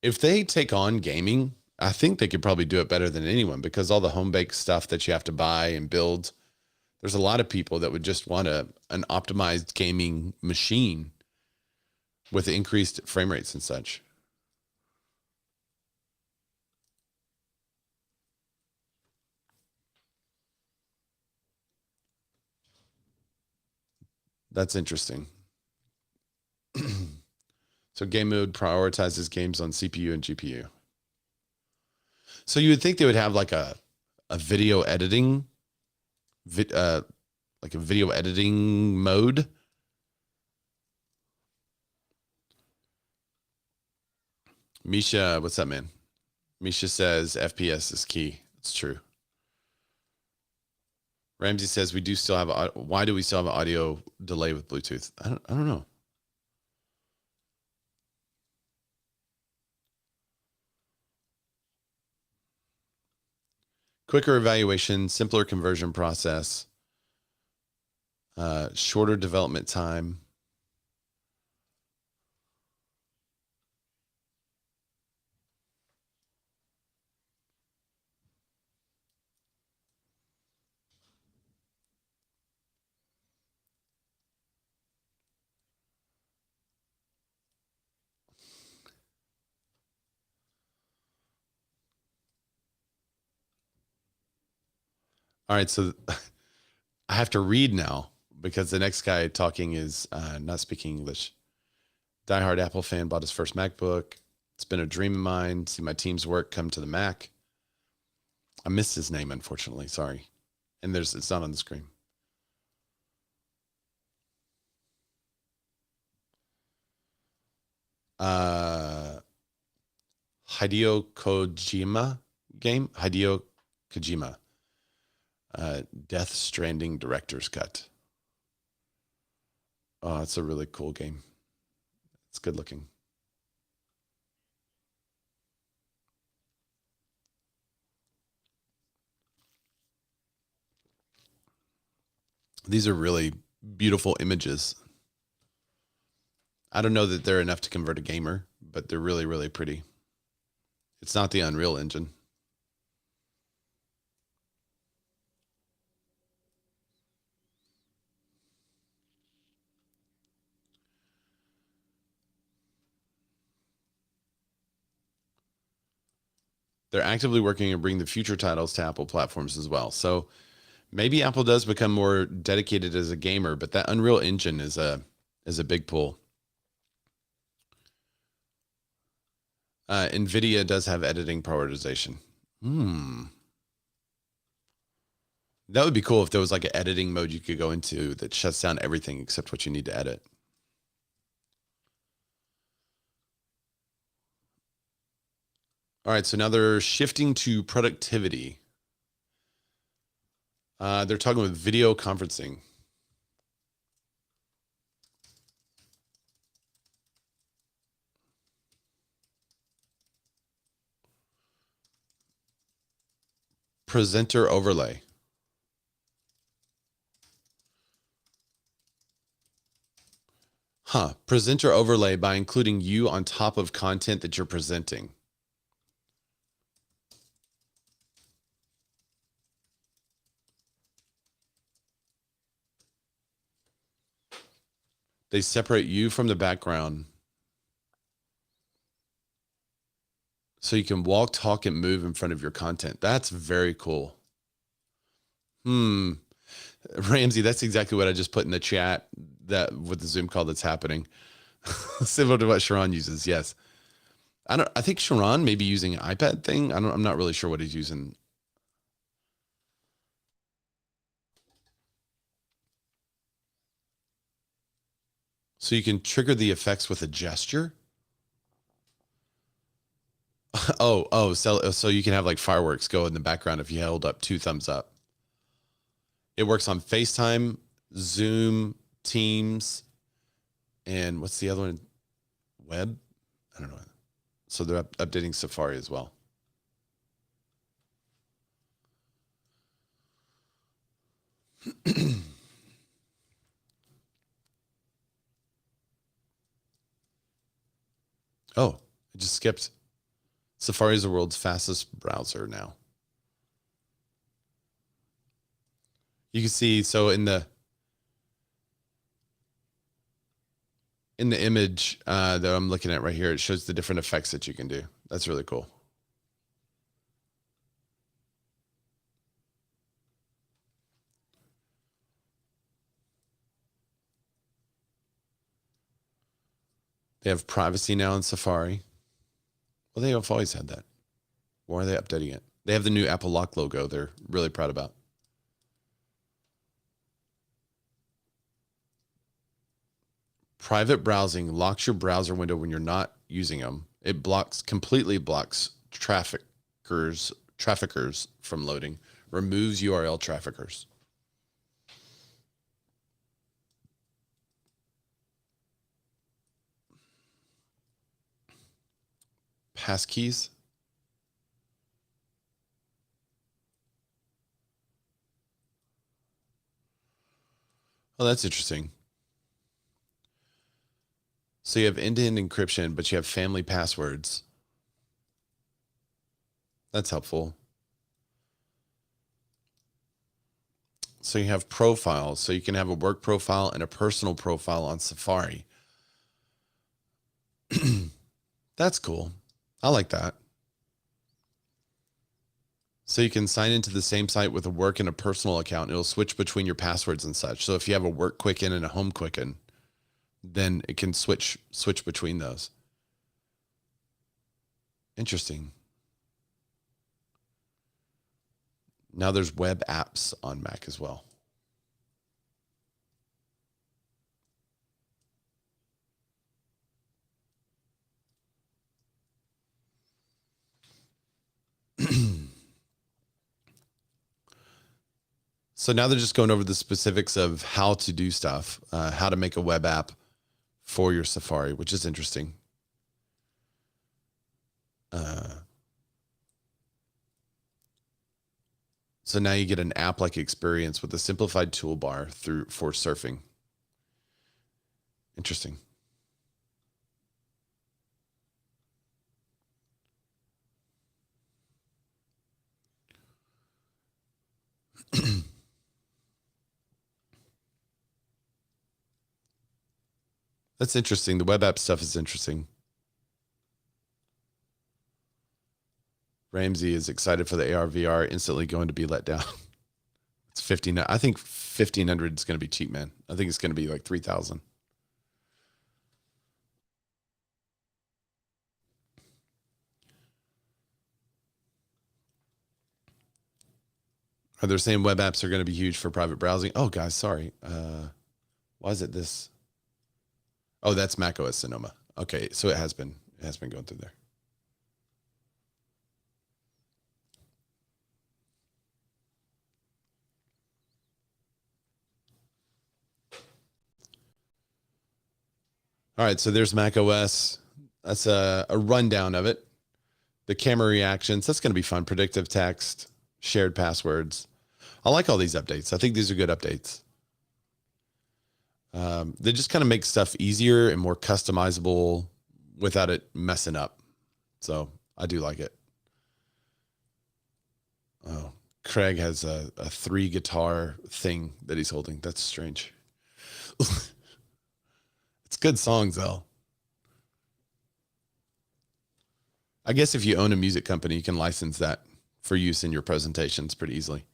If they take on gaming, I think they could probably do it better than anyone because all the home baked stuff that you have to buy and build, there's a lot of people that would just want an optimized gaming machine with increased frame rates and such. That's interesting. So game mode prioritizes games on CPU and GPU. So you would think they would have like a video editing, like a video editing mode. Misha, what's up, man? Misha says FPS is key. It's true. Ramsey says we do still have. Why do we still have an audio delay with Bluetooth? I don't know. Quicker evaluation, simpler conversion process, shorter development time. All right, so I have to read now, because the next guy talking is not speaking English. Diehard Apple fan, bought his first MacBook. It's been a dream of mine. See my team's work come to the Mac. I missed his name, unfortunately. Sorry. And it's not on the screen. Hideo Kojima game. Hideo Kojima. Death Stranding Director's Cut. Oh, it's a really cool game. It's good looking. These are really beautiful images. I don't know that they're enough to convert a gamer, but they're really, really pretty. It's not the Unreal Engine. They're actively working to bring the future titles to Apple platforms as well. So maybe Apple does become more dedicated as a gamer, but that Unreal Engine is a big pull. NVIDIA does have editing prioritization. That would be cool if there was like an editing mode you could go into that shuts down everything except what you need to edit. All right, so now they're shifting to productivity. They're talking about video conferencing. Presenter overlay. Presenter overlay by including you on top of content that you're presenting. They separate you from the background so you can walk, talk, and move in front of your content. That's very cool. Ramsey, that's exactly what I just put in the chat, that with the Zoom call that's happening. Similar to what Sharon uses. Yes. I think Sharon may be using an iPad thing. I'm not really sure what he's using. So you can trigger the effects with a gesture. So you can have like fireworks go in the background if you held up 2 thumbs up. It works on FaceTime, Zoom, Teams, and what's the other one? Web? I don't know. So they're updating Safari as well. Oh, it just skipped. Safari is the world's fastest browser now. You can see, so in the image that I'm looking at right here, it shows the different effects that you can do. That's really cool. They have privacy now in Safari. Well, they have always had that. Why are they updating it? They have the new Apple Lock logo they're really proud about. Private browsing locks your browser window when you're not using them. It completely blocks traffickers from loading, removes URL traffickers. Passkeys. Oh, that's interesting. So you have end-to-end encryption, but you have family passwords. That's helpful. So you have profiles. So you can have a work profile and a personal profile on Safari. That's cool. I like that. So you can sign into the same site with a work and a personal account. It'll switch between your passwords and such. So if you have a work Quicken and a home Quicken, then it can switch between those. Interesting. Now there's web apps on Mac as well. So now they're just going over the specifics of how to do stuff, how to make a web app for your Safari, which is interesting. So now you get an app-like experience with a simplified toolbar for surfing. Interesting. That's interesting. The web app stuff is interesting. Ramsey is excited for the AR VR, instantly going to be let down. It's 15. I think 1,500 is going to be cheap, man. I think it's going to be like 3,000. They're saying web apps are going to be huge for private browsing. Oh, guys, sorry. Why is it this? Oh, that's macOS Sonoma. Okay, so it has been going through there. All right, so there's macOS. That's a rundown of it. The camera reactions, that's going to be fun. Predictive text, shared passwords. I like all these updates. I think these are good updates. They just kind of make stuff easier and more customizable without it messing up. So I do like it. Oh, Craig has a 3 guitar thing that he's holding. That's strange. It's good songs though. I guess if you own a music company, you can license that for use in your presentations pretty easily.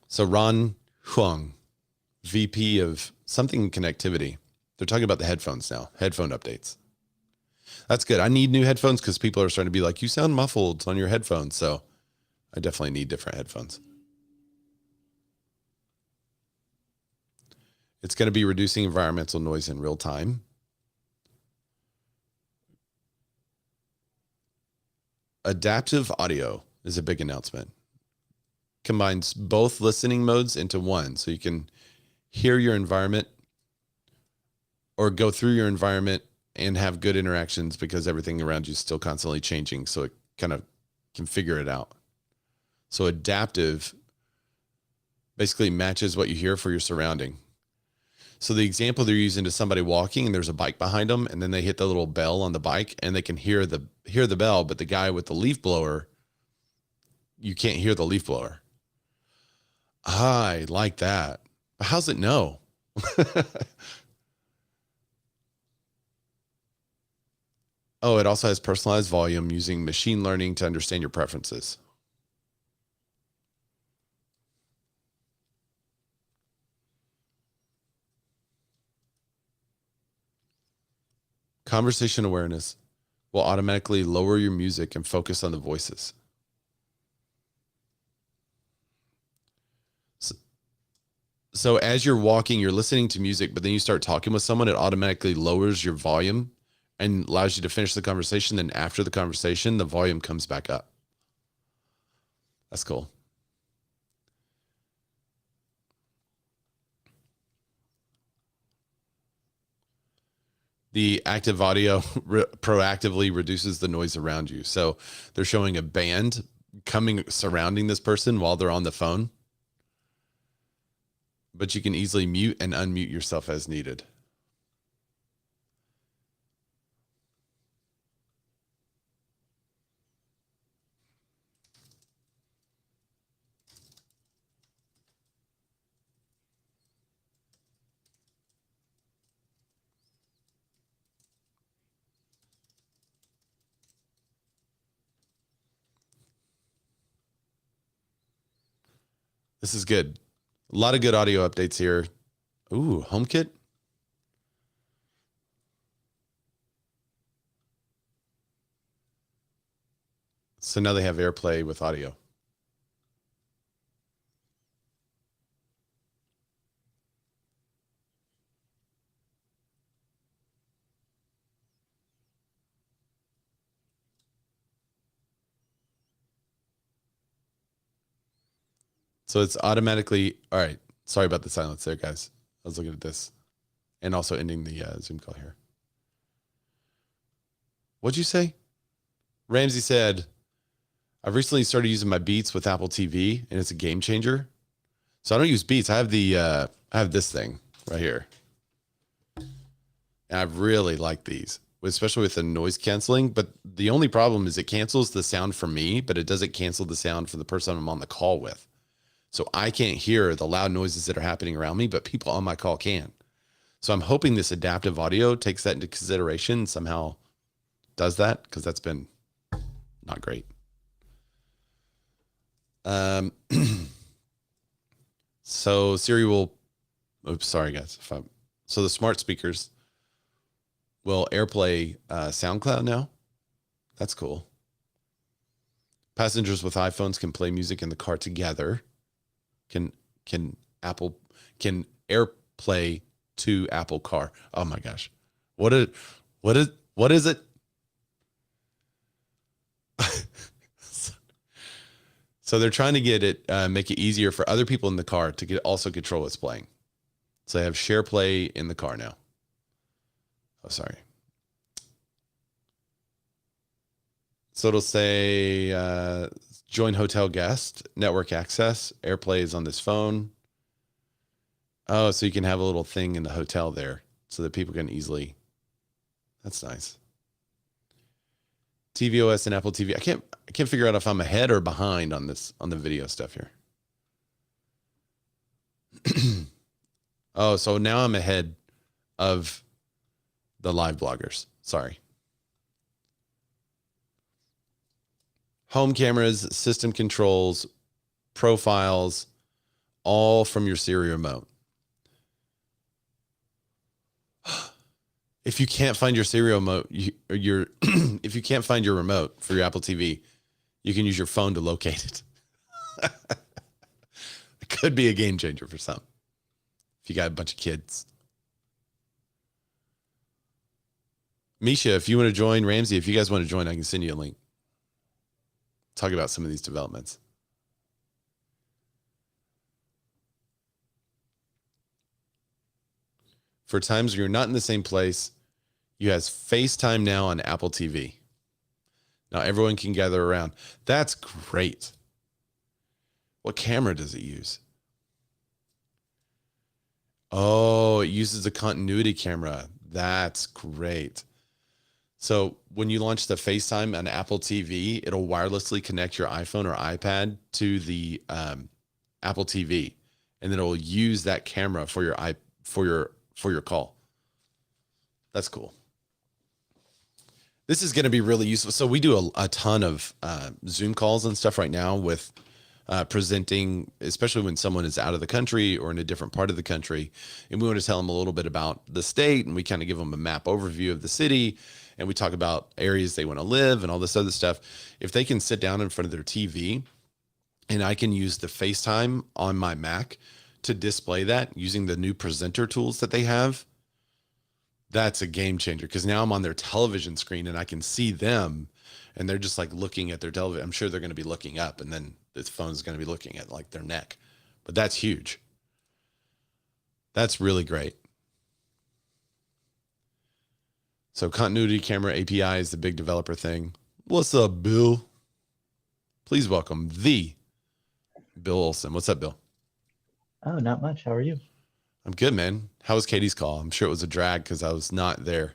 So Ron Huang, VP of something connectivity. They're talking about the headphones now, headphone updates. That's good. I need new headphones because people are starting to be like, you sound muffled on your headphones. So I definitely need different headphones. It's going to be reducing environmental noise in real time. Adaptive audio is a big announcement. Combines both listening modes into one. So you can hear your environment or go through your environment and have good interactions because everything around you is still constantly changing. So it kind of can figure it out. So adaptive basically matches what you hear for your surrounding. So the example they're using is somebody walking and there's a bike behind them, and then they hit the little bell on the bike and they can hear the bell, but the guy with the leaf blower, you can't hear the leaf blower. I like that. But how's it know? Oh, it also has personalized volume using machine learning to understand your preferences. Conversation awareness will automatically lower your music and focus on the voices. So as you're walking, you're listening to music, but then you start talking with someone, it automatically lowers your volume and allows you to finish the conversation. Then after the conversation, the volume comes back up. That's cool. The active audio proactively reduces the noise around you. So they're showing a band surrounding this person while they're on the phone, but you can easily mute and unmute yourself as needed. This is good. A lot of good audio updates here. Ooh, HomeKit. So now they have AirPlay with audio. So it's automatically, all right. Sorry about the silence there, guys. I was looking at this and also ending the Zoom call here. What'd you say? Ramsey said, I've recently started using my Beats with Apple TV and it's a game changer. So I don't use Beats. I have this thing right here. And I really like these, especially with the noise canceling. But the only problem is it cancels the sound for me, but it doesn't cancel the sound for the person I'm on the call with. So I can't hear the loud noises that are happening around me, but people on my call can. So I'm hoping this adaptive audio takes that into consideration and somehow does that, because that's been not great. So Siri will, oops, sorry guys. So the smart speakers will AirPlay SoundCloud now. That's cool. Passengers with iPhones can play music in the car together. Can AirPlay to Apple Car? Oh my gosh, what is it? So they're trying to get it, make it easier for other people in the car to also control what's playing. So they have share play in the car now. Oh, sorry. So it'll say join hotel guest, network access, AirPlay is on this phone. Oh, so you can have a little thing in the hotel there so that people can easily. That's nice. tvOS and Apple TV. I can't figure out if I'm ahead or behind on the video stuff here. Oh, so now I'm ahead of the live bloggers. Sorry. Home cameras, system controls, profiles, all from your Siri remote. If you can't find your Siri remote, if you can't find your remote for your Apple TV, you can use your phone to locate it. It could be a game changer for some. If you got a bunch of kids. Misha, if you want to join, Ramsey, if you guys want to join, I can send you a link. Talk about some of these developments. For times where you're not in the same place, you have FaceTime now on Apple TV. Now everyone can gather around. That's great. What camera does it use? Oh, it uses a continuity camera. That's great. So when you launch the FaceTime on Apple TV, it'll wirelessly connect your iPhone or iPad to the Apple TV, and then it'll use that camera for your call. That's cool. This is going to be really useful. So we do a ton of Zoom calls and stuff right now with presenting, especially when someone is out of the country or in a different part of the country, and we want to tell them a little bit about the state, and we kind of give them a map overview of the city, and we talk about areas they want to live and all this other stuff. If they can sit down in front of their TV and I can use the FaceTime on my Mac to display that using the new presenter tools that they have, that's a game changer, because now I'm on their television screen and I can see them and they're just like looking at their television. I'm sure they're going to be looking up, and then this phone's going to be looking at like their neck, but that's huge. That's really great. So continuity camera API is the big developer thing. What's up, Bill? Please welcome the Bill Olson. What's up, Bill? Oh, not much. How are you? I'm good, man. How was Katie's call? I'm sure it was a drag because I was not there.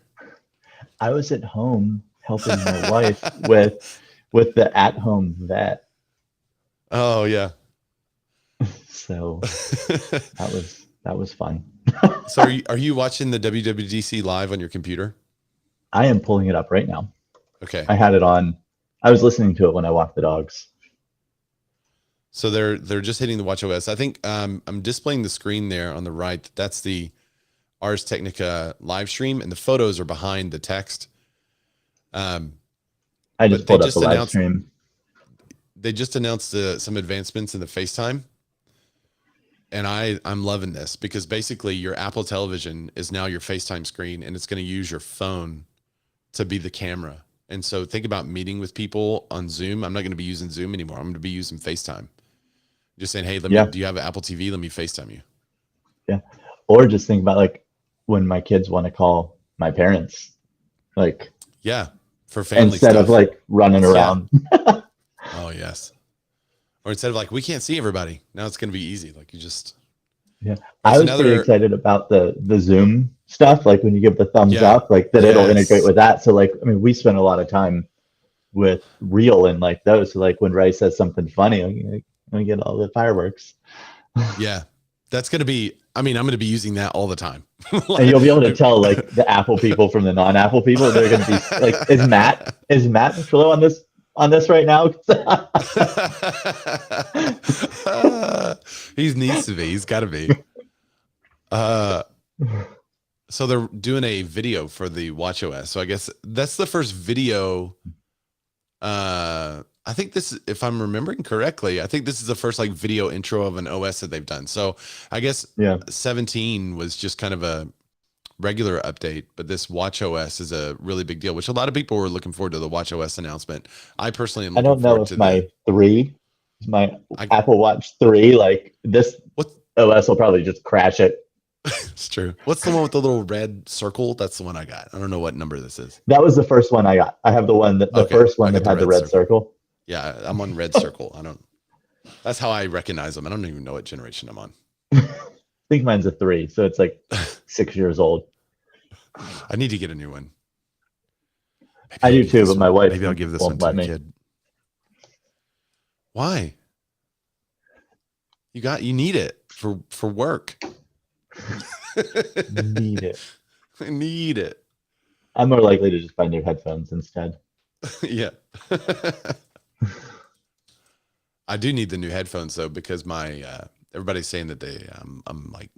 I was at home helping my wife with the at-home vet. Oh yeah. So that was fun. So are you watching the WWDC live on your computer? I am pulling it up right now. Okay. I had it on. I was listening to it when I walked the dogs. So they're just hitting the watchOS. I think I'm displaying the screen there on the right. That's the Ars Technica live stream, and the photos are behind the text. I But just pulled up the live stream. They just announced some advancements in the FaceTime, and I'm loving this because basically your Apple Television is now your FaceTime screen, and it's going to use your phone to be the camera. And so think about meeting with people on Zoom. I'm not going to be using Zoom anymore. I'm going to be using FaceTime. Just saying, hey, Yeah. do you have an Apple TV? Let me FaceTime you. Yeah. Or just think about like when my kids want to call my parents, like Yeah, for family instead stuff. of like running around. Oh yes. Or instead of like, we can't see everybody. Now it's going to be easy. Like you just. Yeah. Right, I was pretty excited about the Zoom stuff, like when you give the thumbs up, like that it'll integrate with that. So like, I mean, we spend a lot of time with Reel and like those. So like when Ray says something funny, like, we get all the fireworks. Yeah. That's going to be, I mean, I'm going to be using that all the time. And you'll be able to tell like the Apple people from the non-Apple people. They're going to be like, is Matt Trillo on this right now? He needs to be. He's got to be. So they're doing a video for the watchOS. So I guess that's the first video. I think this, if I'm remembering correctly, I think this is the first like video intro of an OS that they've done. So I guess 17 was just kind of a regular update, but this watchOS is a really big deal, which a lot of people were looking forward to the watchOS announcement. I personally am I don't know if my Apple Watch 3, like this OS will probably just crash it. It's true. What's the one with the little red circle? That's the one I got. I don't know what number this is. That was the first one I got. I have the one that the first one that had the red circle. Yeah, I'm on red circle. That's how I recognize them. I don't even know what generation I'm on. I think mine's a 3, so it's like 6 years old. I need to get a new one. I do too, but my wife maybe I'll give this one to a kid. Why? You need it for work. Need it. I need it. I'm more likely to just buy new headphones instead. Yeah. I do need the new headphones though, because my everybody's saying that I'm like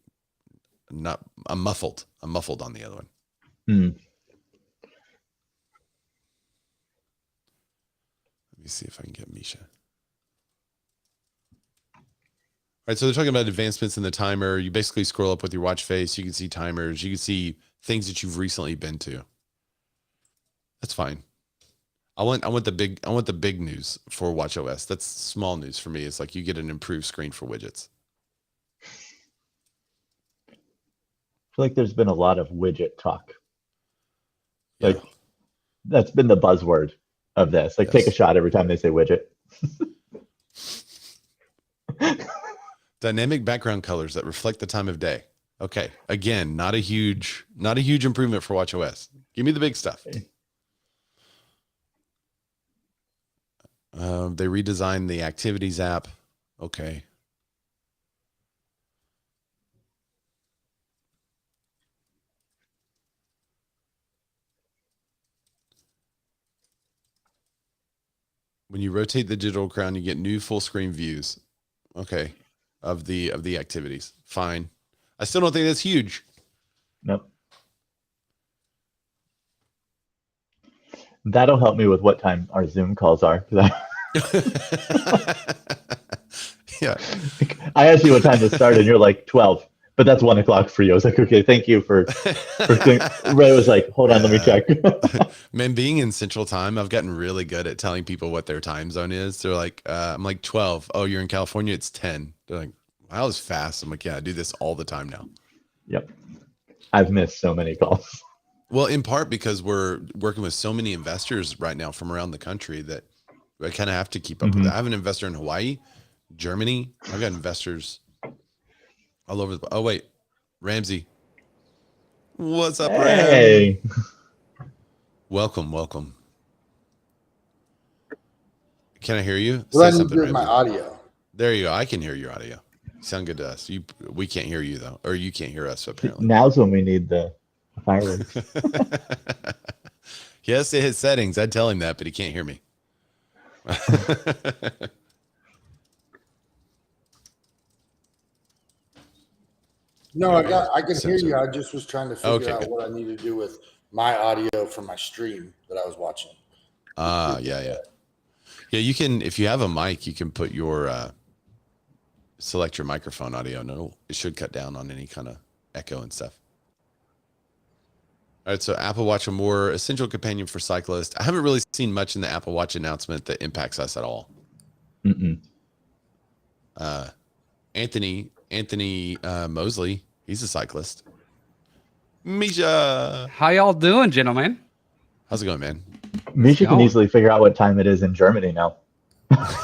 I'm muffled. I'm muffled on the other one. Let me see if I can get Misha. All right, so they're talking about advancements in the timer. You basically scroll up with your watch face. You can see timers. You can see things that you've recently been to. That's fine. I want the big news for watchOS. That's small news for me. It's like you get an improved screen for widgets. I feel like there's been a lot of widget talk. Like that's been the buzzword of this. Like take a shot every time they say widget. Dynamic background colors that reflect the time of day. Okay. Again, not a huge improvement for watchOS. Give me the big stuff. Okay. They redesigned the activities app. Okay. When you rotate the digital crown, you get new full screen views. Okay. Of the activities. Fine. I still don't think that's huge. Nope. That'll help me with what time our Zoom calls are. Yeah. I asked you what time to start and you're like 12, but that's 1 o'clock for you. I was like, okay, thank you for Ray was like, hold on, let me check. Man, being in Central Time, I've gotten really good at telling people what their time zone is. They're like, I'm like 12. Oh, you're in California. It's 10. They're like, wow, that was fast. I'm like, yeah, I do this all the time now. Yep. I've missed so many calls. Well, in part because we're working with so many investors right now from around the country that I kind of have to keep up with it. I have an investor in Hawaii, Germany. I've got investors all over the. Oh wait, Ramsey. What's up, hey. Ram? Welcome. Can I hear you? Say something, Ramsey. My audio. There you go. I can hear your audio. You sound good to us. We can't hear you though, or you can't hear us apparently. Now's when we need the fireworks. He has to hit settings. I'd tell him that, but he can't hear me. No, I can hear sensor. you. I just was trying to figure Okay, out good. what I need to do with my audio from my stream that I was watching. Yeah. You can, if you have a mic, you can put your select your microphone audio, and it should cut down on any kind of echo and stuff. All right, so Apple Watch, a more essential companion for cyclists. I haven't really seen much in the Apple Watch announcement that impacts us at all. Anthony Mosley, he's a cyclist. Misha, how y'all doing, gentlemen? how's it going, man? Misha can easily figure out what time it is in Germany now.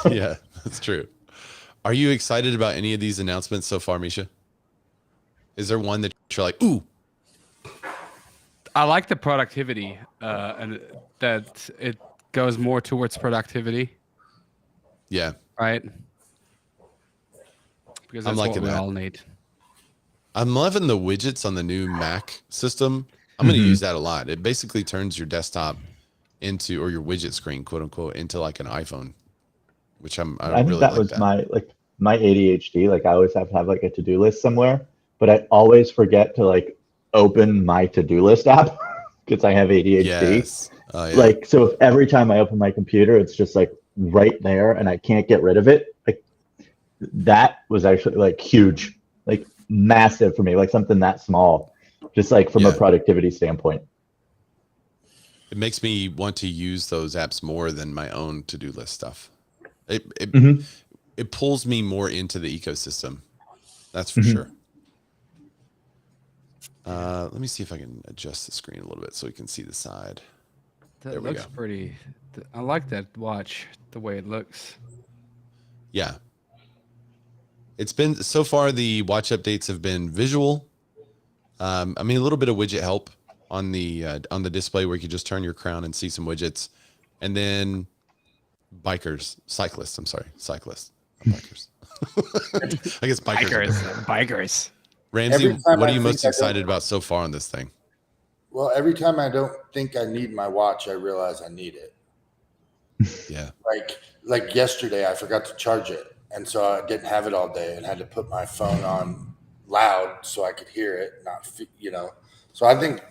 Yeah, that's true. Are you excited about any of these announcements so far, Misha? Is there one that you're like, ooh? I like the productivity, and that it goes more towards productivity. Yeah. Right. Because that's what we all need. I'm loving the widgets on the new Mac system. I'm going to use that a lot. It basically turns your desktop into, or your widget screen, quote unquote, into like an iPhone, which I think really that like was that. my ADHD. Like I always have to have like a to-do list somewhere, but I always forget to like open my to-do list app because I have ADHD. Yes. Yeah. Like, so if every time I open my computer, it's just like right there and I can't get rid of it. Like that was actually like huge, like massive for me, like something that small, just like from a productivity standpoint. It makes me want to use those apps more than my own to-do list stuff. It pulls me more into the ecosystem. That's for sure. Let me see if I can adjust the screen a little bit so we can see the side. That looks pretty. I like that watch, the way it looks. Yeah. It's been, so far the watch updates have been visual. I mean, a little bit of widget help on the display where you can just turn your crown and see some widgets. And then cyclists, not bikers. I guess Bikers. Ramsey, what are you most excited about so far on this thing? Well, every time I don't think I need my watch, I realize I need it. Yeah. Like yesterday, I forgot to charge it. And so I didn't have it all day and had to put my phone on loud so I could hear it, So I think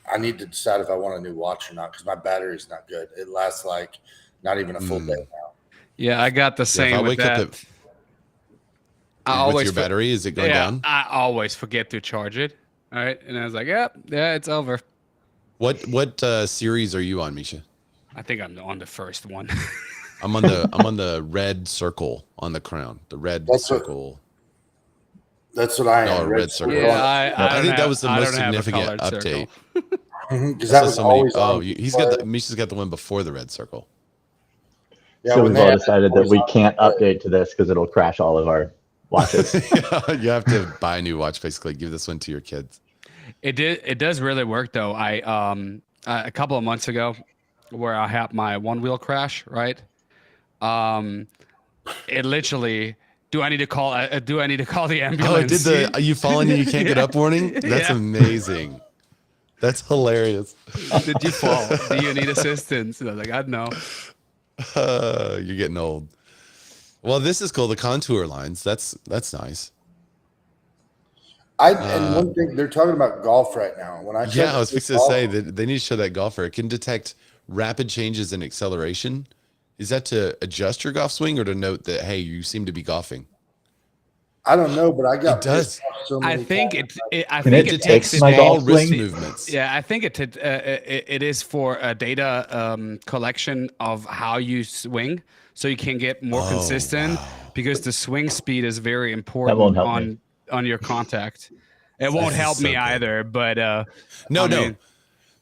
I need to decide if I want a new watch or not because my battery's not good. It lasts like not even a full day now. Yeah, I got the same with that. With your battery, is it going down? I always forget to charge it. All right, and I was like, yeah, it's over. What series are you on, Misha? I think I'm on the first one. I'm on the red circle on the crown. The red circle. That's what I am. Red circle. Yeah, I think that was the most significant update. Because that was always on. Misha's got the one before the red circle. Yeah, so we've all decided that we can't update to this because it'll crash all of our watches. You have to buy a new watch, basically. Give this one to your kids. It does really work though. I a couple of months ago, where I had my one wheel crash, right? It literally. Do I need to call the ambulance? Oh, you fallen and you can't get up warning? That's amazing. That's hilarious. Did you fall? Do you need assistance? And I was like, I don't know. You're getting old. Well, this is cool. The contour lines. That's nice. And one thing, they're talking about golf right now. I was fixing to say that they need to show that golfer. It can detect rapid changes in acceleration. Is that to adjust your golf swing or to note that, hey, you seem to be golfing? I don't know, but I got. It does. I think it detects small wrist movements. Yeah, I think it is for a data collection of how you swing, so you can get more consistent. Wow. Because the swing speed is very important on your contact. It won't help me either, but no.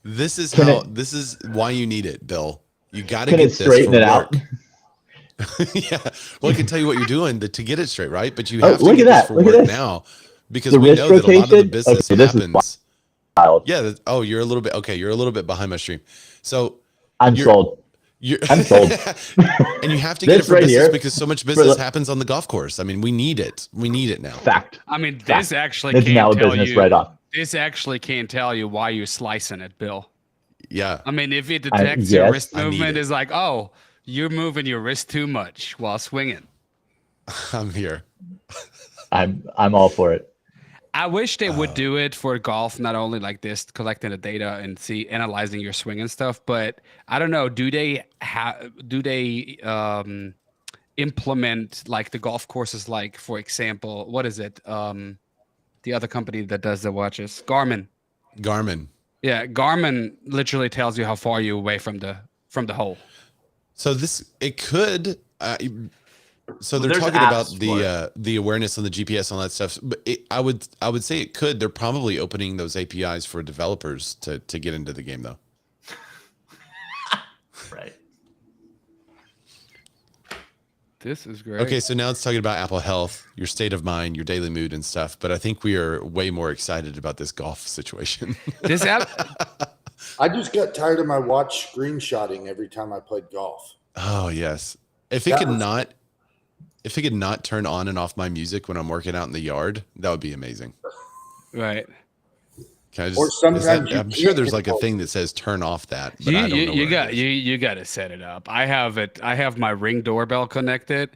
This is why you need it, Bill. You got to get this straighten it out. Yeah. Well, I can tell you what you're doing to get it straight, right? But you have to get this for work now because we know that a lot of the business happens. Yeah. You're a little bit You're a little bit behind my stream. So I'm sold. I'm sold. And you have to get it for business because so much business happens on the golf course. I mean, we need it. We need it now. Fact. I mean, this actually can't now tell business you. Right off. This actually can't tell you why you're slicing it, Bill. Yeah. I mean, if it detects your wrist movement, is like, oh, you're moving your wrist too much while swinging. I'm here. I'm all for it. I wish they would do it for golf, not only like this, collecting the data and analyzing your swing and stuff, but I don't know. Do they implement like the golf courses? Like, for example, what is it? The other company that does the watches, Garmin. Garmin. Yeah, Garmin literally tells you how far you're away from the hole. So it could. So they're talking about the awareness on the GPS and all that stuff. But I would say it could. They're probably opening those APIs for developers to get into the game, though. Right. This is great. Okay, so now it's talking about Apple Health, your state of mind, your daily mood and stuff. But I think we are way more excited about this golf situation. This app. I just got tired of my watch screenshotting every time I played golf. Oh yes. If it could not turn on and off my music when I'm working out in the yard, that would be amazing. Right. Can I just, or sometimes I'm sure there's like a thing that says turn off that, but I don't know. You got to set it up. I have my Ring doorbell connected,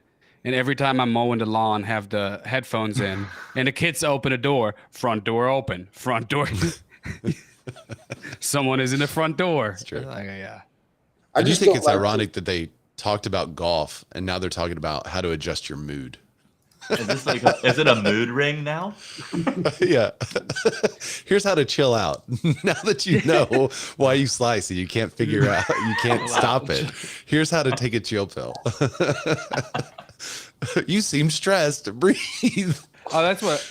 and every time I'm mowing the lawn, have the headphones in, and the kids open the door, front door open, front door. Someone is in the front door. That's true. Like, yeah. I do think it's ironic that they talked about golf and now they're talking about how to adjust your mood. Is this like is it a mood ring now? Yeah. Here's how to chill out. Now that you know why you slice and you can't figure out, you can't stop it. Here's how to take a chill pill. You seem stressed. Breathe. Oh, that's what.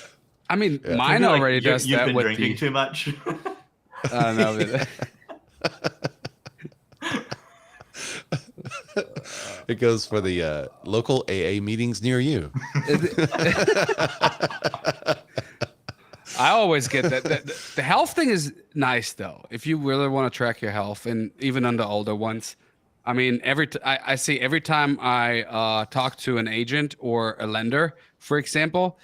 I mean, mine already does you've that been with drinking too much. I don't know. It goes for the local AA meetings near you. I always get that. The health thing is nice though. If you really want to track your health, and even on the older ones, I mean, I see every time I talk to an agent or a lender, for example,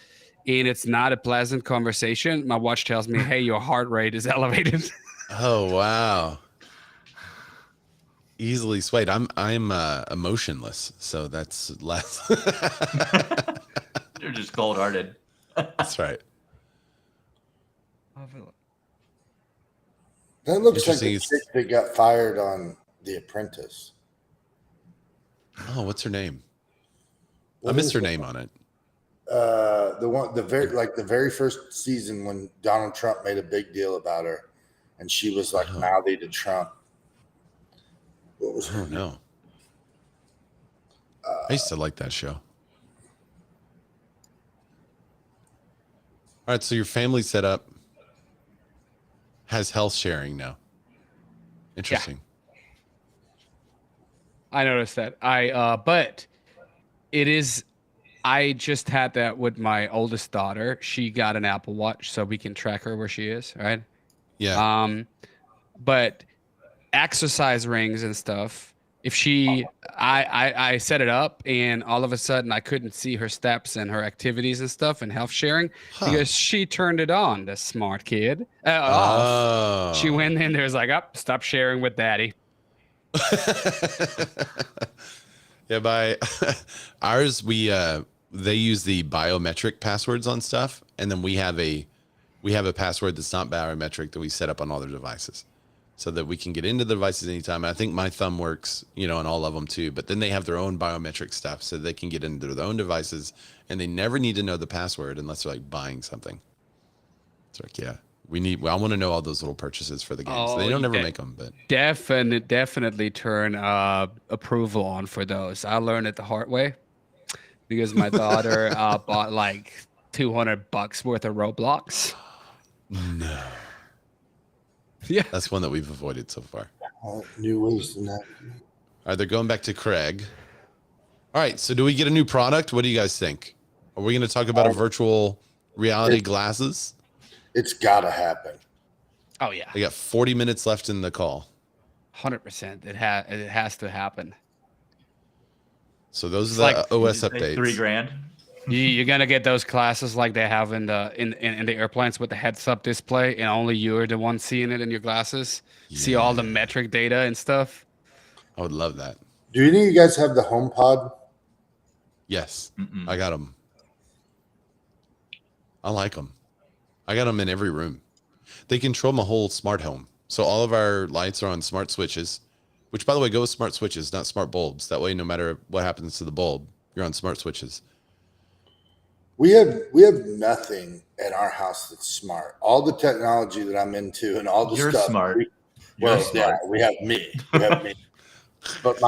and it's not a pleasant conversation, my watch tells me, "Hey, your heart rate is elevated." Oh wow. Easily swayed. I'm emotionless, so that's less. You're just cold-hearted. That's right. That looks like a chick that got fired on The Apprentice. Oh, what's her name? I missed her name on it. The very first season when Donald Trump made a big deal about her, and she was like mouthy to Trump. What was her name? No. I used to like that show. All right, so your family set up has health sharing now. Interesting. Yeah. I noticed that. But it is. I just had that with my oldest daughter. She got an Apple Watch, so we can track her where she is. Right. Yeah. But exercise rings and stuff. If I set it up and all of a sudden I couldn't see her steps and her activities and stuff and health sharing because she turned it on, the smart kid. Off. She went in there, was like, stop sharing with daddy. Yeah, by ours, they use the biometric passwords on stuff, and then we have a password that's not biometric that we set up on all their devices, so that we can get into the devices anytime. And I think my thumb works, on all of them too. But then they have their own biometric stuff, so they can get into their own devices, and they never need to know the password unless they're like buying something. It's like, yeah, I want to know all those little purchases for the games. They don't ever make them, but definitely turn approval on for those. I learned it the hard way because my daughter bought like $200 worth of Roblox. No. Yeah, that's one that we've avoided so far. New ways than that. All right, they're going back to Craig. All right, so do we get a new product? What do you guys think? Are we going to talk about a virtual reality glasses? It's got to happen. Oh yeah. They got 40 minutes left in the call. 100%. It has to happen. So those are the OS updates. $3,000. You're gonna get those classes like they have in the airplanes with the heads-up display, and only you're the one seeing it in your glasses. Yeah. See all the metric data and stuff. I would love that. Do any of you guys have the HomePod? Yes, I got them. I like them. I got them in every room. They control my whole smart home. So all of our lights are on smart switches, which by the way, go with smart switches, not smart bulbs. That way, no matter what happens to the bulb, you're on smart switches. We have nothing at our house that's smart. All the technology that I'm into and all the You're stuff. smart. Yeah, we have me. But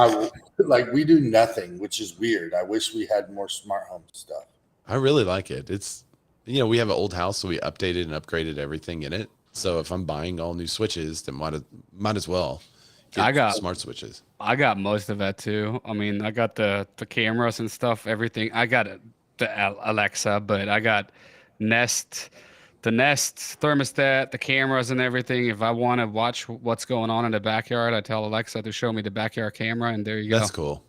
we do nothing, which is weird. I wish we had more smart home stuff. I really like it. It's, we have an old house, so we updated and upgraded everything in it. So if I'm buying all new switches, then might as well get smart switches. I got most of that too. I mean, I got the cameras and stuff, everything. I got the Alexa, but I got Nest, the Nest thermostat, the cameras and everything. If I want to watch what's going on in the backyard, I tell Alexa to show me the backyard camera, and there you go. That's cool.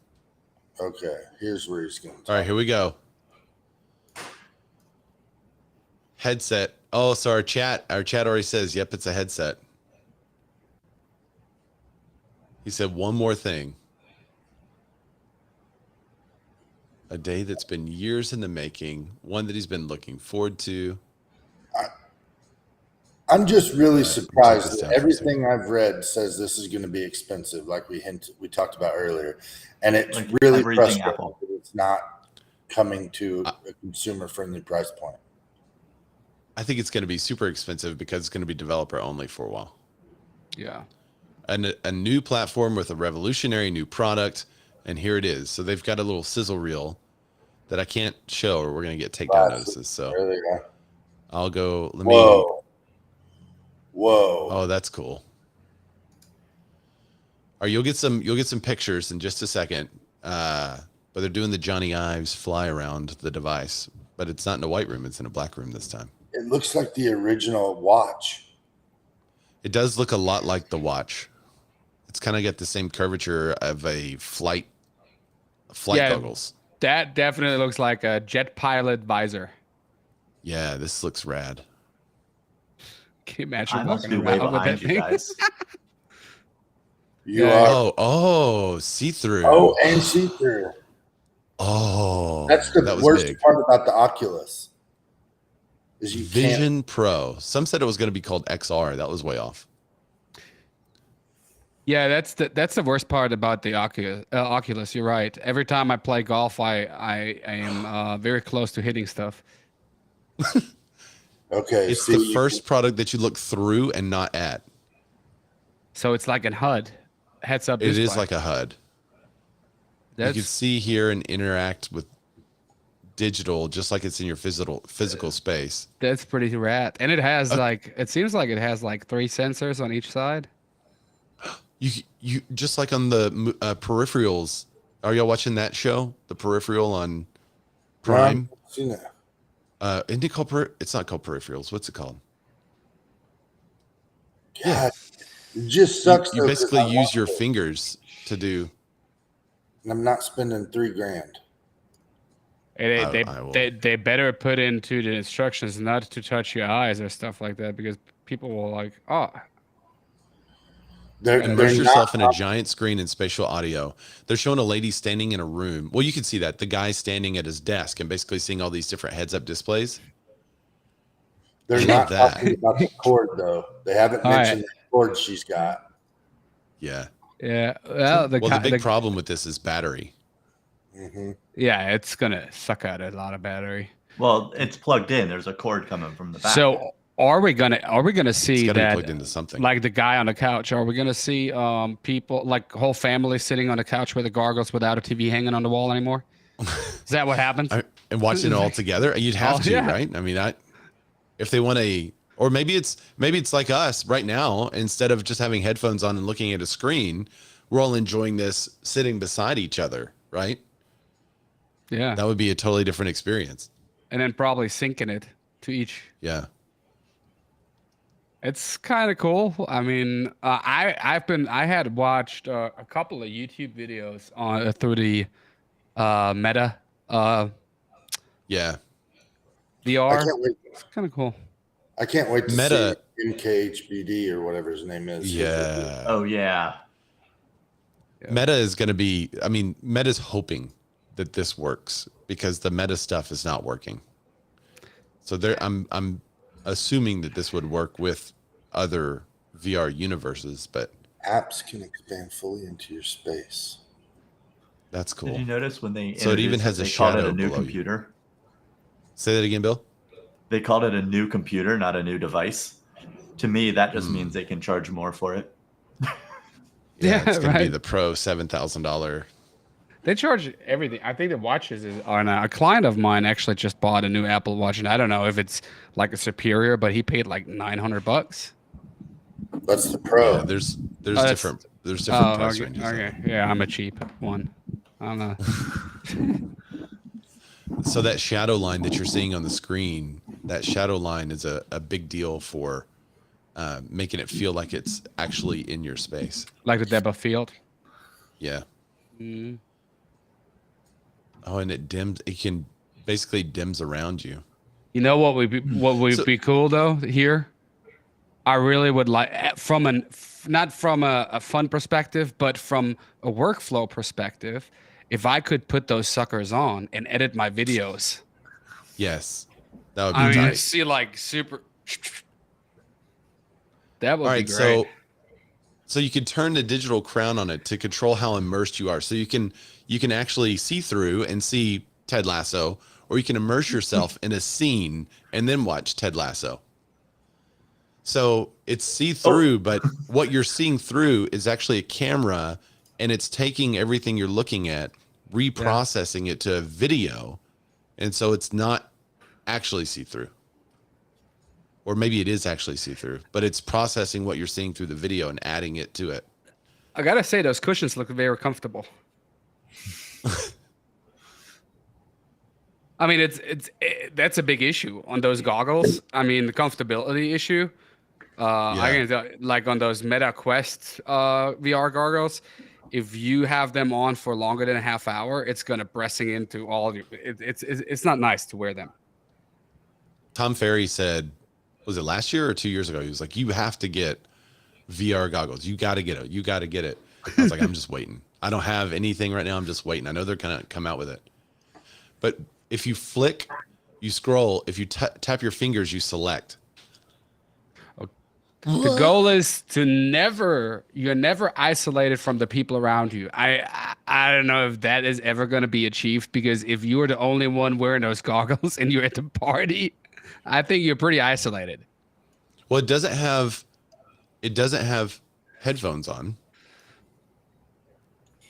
Okay, here's where he's going. All right, here we go. Headset. Oh, so our chat already says, yep, it's a headset. He said one more thing. A day that's been years in the making, one that he's been looking forward to. I'm just really surprised that everything I've read says this is going to be expensive, like we talked about earlier, and it's like really frustrating that it's not coming to a consumer-friendly price point. I think it's going to be super expensive because it's going to be developer only for a while. Yeah. A new platform with a revolutionary new product, and here it is. So they've got a little sizzle reel that I can't show, or we're going to get takedown notices. So I'll go. Whoa! Oh, that's cool. All right, you'll get some pictures in just a second. But they're doing the Johnny Ives fly around the device, but it's not in a white room; it's in a black room this time. It looks like the original watch. It does look a lot like the watch. It's kind of got the same curvature of a flight goggles. That definitely looks like a jet pilot visor. Yeah, this looks rad. Can you imagine walking around with that thing? Oh, see-through. Oh, and see-through. Oh, that's the worst part about the Oculus. Is you Vision Pro. Some said it was going to be called XR. That was way off. Yeah, that's the worst part about the Oculus. You're right. Every time I play golf, I am very close to hitting stuff. Okay, it's the first product that you look through and not at. So it's like a HUD, heads-up display. It is like a HUD. You can see here and interact with digital, just like it's in your physical space. That's pretty rad, and it has it seems like it has like 3 sensors on each side. You just like on the peripherals. Are y'all watching that show, The Peripheral on Prime? I've seen it. Isn't it called it's not called Peripherals. What's it called? God, it just sucks. You basically use your fingers to do. And I'm not spending $3,000. They better put into the instructions not to touch your eyes or stuff like that, because people will immerse yourself in a giant screen and spatial audio. They're showing a lady standing in a room. Well, you can see that the guy standing at his desk and basically seeing all these different heads-up displays. They're not talking about the cord though. They haven't mentioned the cord she's got. Yeah. Yeah. Well, the big problem with this is battery. Mm-hmm. Yeah, it's gonna suck out a lot of battery. Well, it's plugged in. There's a cord coming from the back. So are we gonna see that plugged into something, like the guy on the couch? Are we gonna see people, like whole family sitting on the couch with the goggles without a TV hanging on the wall anymore? Is that what happens? And watching it all together? You'd have to, right? I mean, if they want or maybe it's like us right now. Instead of just having headphones on and looking at a screen, we're all enjoying this sitting beside each other, right? Yeah, that would be a totally different experience. And then probably syncing it to each. Yeah. It's kind of cool. I mean, I had watched a couple of YouTube videos through the Meta yeah VR. I can't wait. It's kind of cool. I can't wait to Meta see MKHBD or whatever his name is. Yeah. Oh yeah. Meta is going to be. I mean, Meta's hoping that this works because the Meta stuff is not working. So I'm assuming that this would work with other VR universes, but apps can expand fully into your space. That's cool. Did you notice when they So it even has a called it shadow a new below you. computer? Say that again, Bill. They called it a new computer, not a new device. To me, that just means they can charge more for it. Yeah, it's gonna be the Pro $7,000. They charge everything. I think the watches is on a client of mine actually just bought a new Apple Watch, and I don't know if it's like a superior, but he paid like $900. That's the Pro. Yeah, there's different price okay, ranges. Okay, yeah, I'm a cheap one. I don't know. So that shadow line that you're seeing on the screen, that shadow line is a big deal for making it feel like it's actually in your space. Like the depth of field. Yeah. Oh, and it can basically dims around you. You know what would be cool though here? I really would like not from a fun perspective, but from a workflow perspective, if I could put those suckers on and edit my videos. Yes. That would be tight. See like super. That would All be right, great. So you can turn the digital crown on it to control how immersed you are. So you can actually see through and see Ted Lasso, or you can immerse yourself in a scene and then watch Ted Lasso. So it's see-through, but what you're seeing through is actually a camera, and it's taking everything you're looking at, reprocessing it to a video, and so it's not actually see-through. Or maybe it is actually see-through, but it's processing what you're seeing through the video and adding it to it. I gotta say, those cushions look very comfortable. I mean, that's a big issue on those goggles. I mean, the comfortability issue. I can tell, like on those Meta Quest VR goggles, if you have them on for longer than a half hour, it's gonna pressing into all of you. It's not nice to wear them. Tom Ferry said, was it last year or 2 years ago? He was like, "You have to get VR goggles. You got to get it. You got to get it." I was like, "I'm just waiting. I don't have anything right now. I'm just waiting. I know they're gonna come out with it." But if you flick, you scroll. If you tap your fingers, you select. The goal is to you're never isolated from the people around you. I don't know if that is ever going to be achieved, because if you are the only one wearing those goggles and you're at the party, I think you're pretty isolated. Well, it doesn't have headphones on.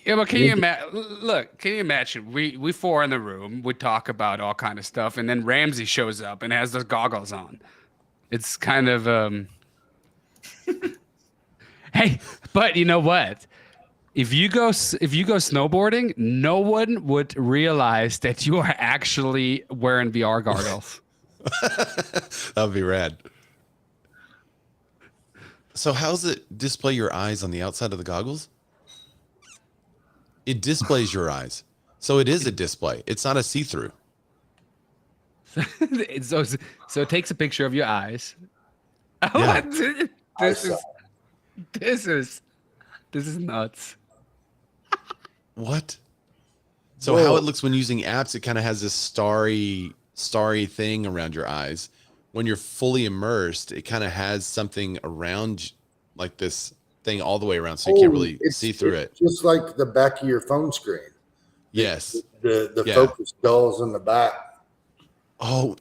Yeah, but can you imagine? We four in the room, we talk about all kind of stuff, and then Ramsey shows up and has those goggles on. It's kind of Hey, but you know what? If you go snowboarding, no one would realize that you are actually wearing VR goggles. That would be rad. So how's it display your eyes on the outside of the goggles? It displays your eyes. So it is a display. It's not a see-through. So it takes a picture of your eyes. Yeah. This is nuts. What? So how it looks when using apps, it kind of has this starry thing around your eyes. When you're fully immersed, it kind of has something around, like this thing all the way around, so you can't really see through it. Just like the back of your phone screen. Yes. The focus dulls in the back. Oh,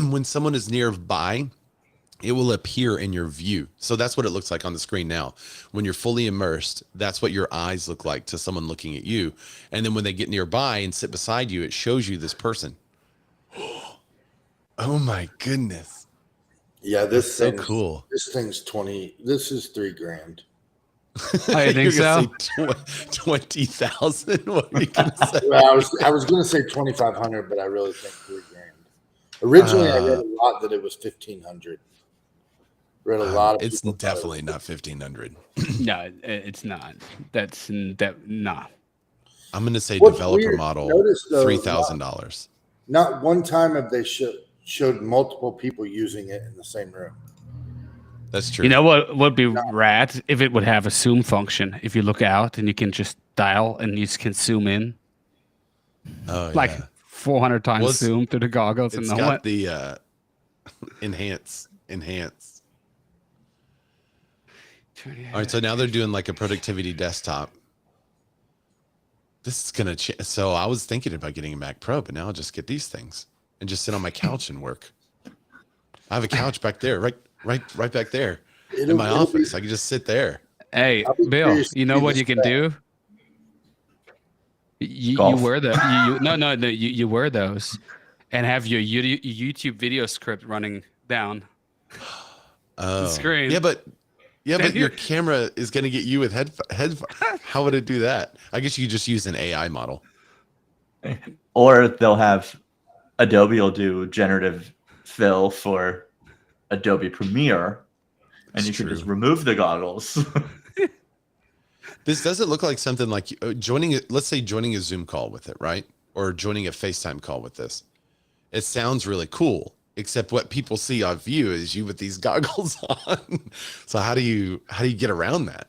when someone is nearby, it will appear in your view. So that's what it looks like on the screen now. When you're fully immersed, that's what your eyes look like to someone looking at you. And then when they get nearby and sit beside you, it shows you this person. Oh my goodness. Yeah, this so cool. This thing's this is $3,000. I think so. 20,000. What are you gonna say? Well, I was gonna say 2,500, but I really think $3,000. Originally, I read a lot that it was 1,500. Read a lot of. It's definitely not 1,500. No, it's not. Nah. I'm gonna say developer model $3,000. Not one time have they showed multiple people using it in the same room. That's true. You know what would be rad if it would have a zoom function? If you look out and you can just dial and you can zoom in. Oh, like 400 times zoom through the goggles. It's got the enhance. enhance. All right, so now they're doing like a productivity desktop. This is gonna change. So I was thinking about getting a Mac Pro, but now I'll just get these things and just sit on my couch and work. I have a couch back there, right back there in my office. I can just sit there. Hey, Bill, you know what you can do? You wear you wear those and have your YouTube video script running down the screen. Yeah, but your camera is going to get you with headphones. How would it do that? I guess you could just use an AI model. Or they'll have Adobe will do generative fill for Adobe Premiere, and you can just remove the goggles. This doesn't look like something like let's say joining a Zoom call with it, right? Or joining a FaceTime call with this. It sounds really cool, except what people see on view is you with these goggles on. So how do you get around that?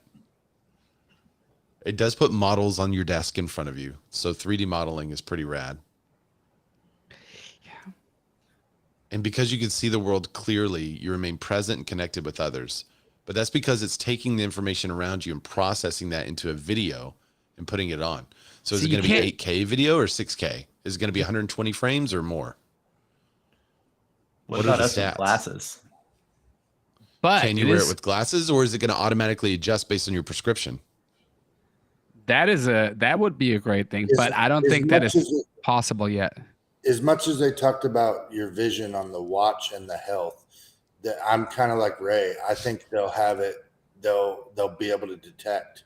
It does put models on your desk in front of you. So 3D modeling is pretty rad. Yeah. And because you can see the world clearly, you remain present and connected with others. But that's because it's taking the information around you and processing that into a video and putting it on. So is it going to be 8K video or 6K? Is it going to be 120 frames or more? What about us with glasses? But can you wear it with glasses, or is it going to automatically adjust based on your prescription? That would be a great thing, but I don't think that is possible yet. As much as they talked about your vision on the watch and the health, that I'm kind of like Ray. I think they'll have it. They'll be able to detect,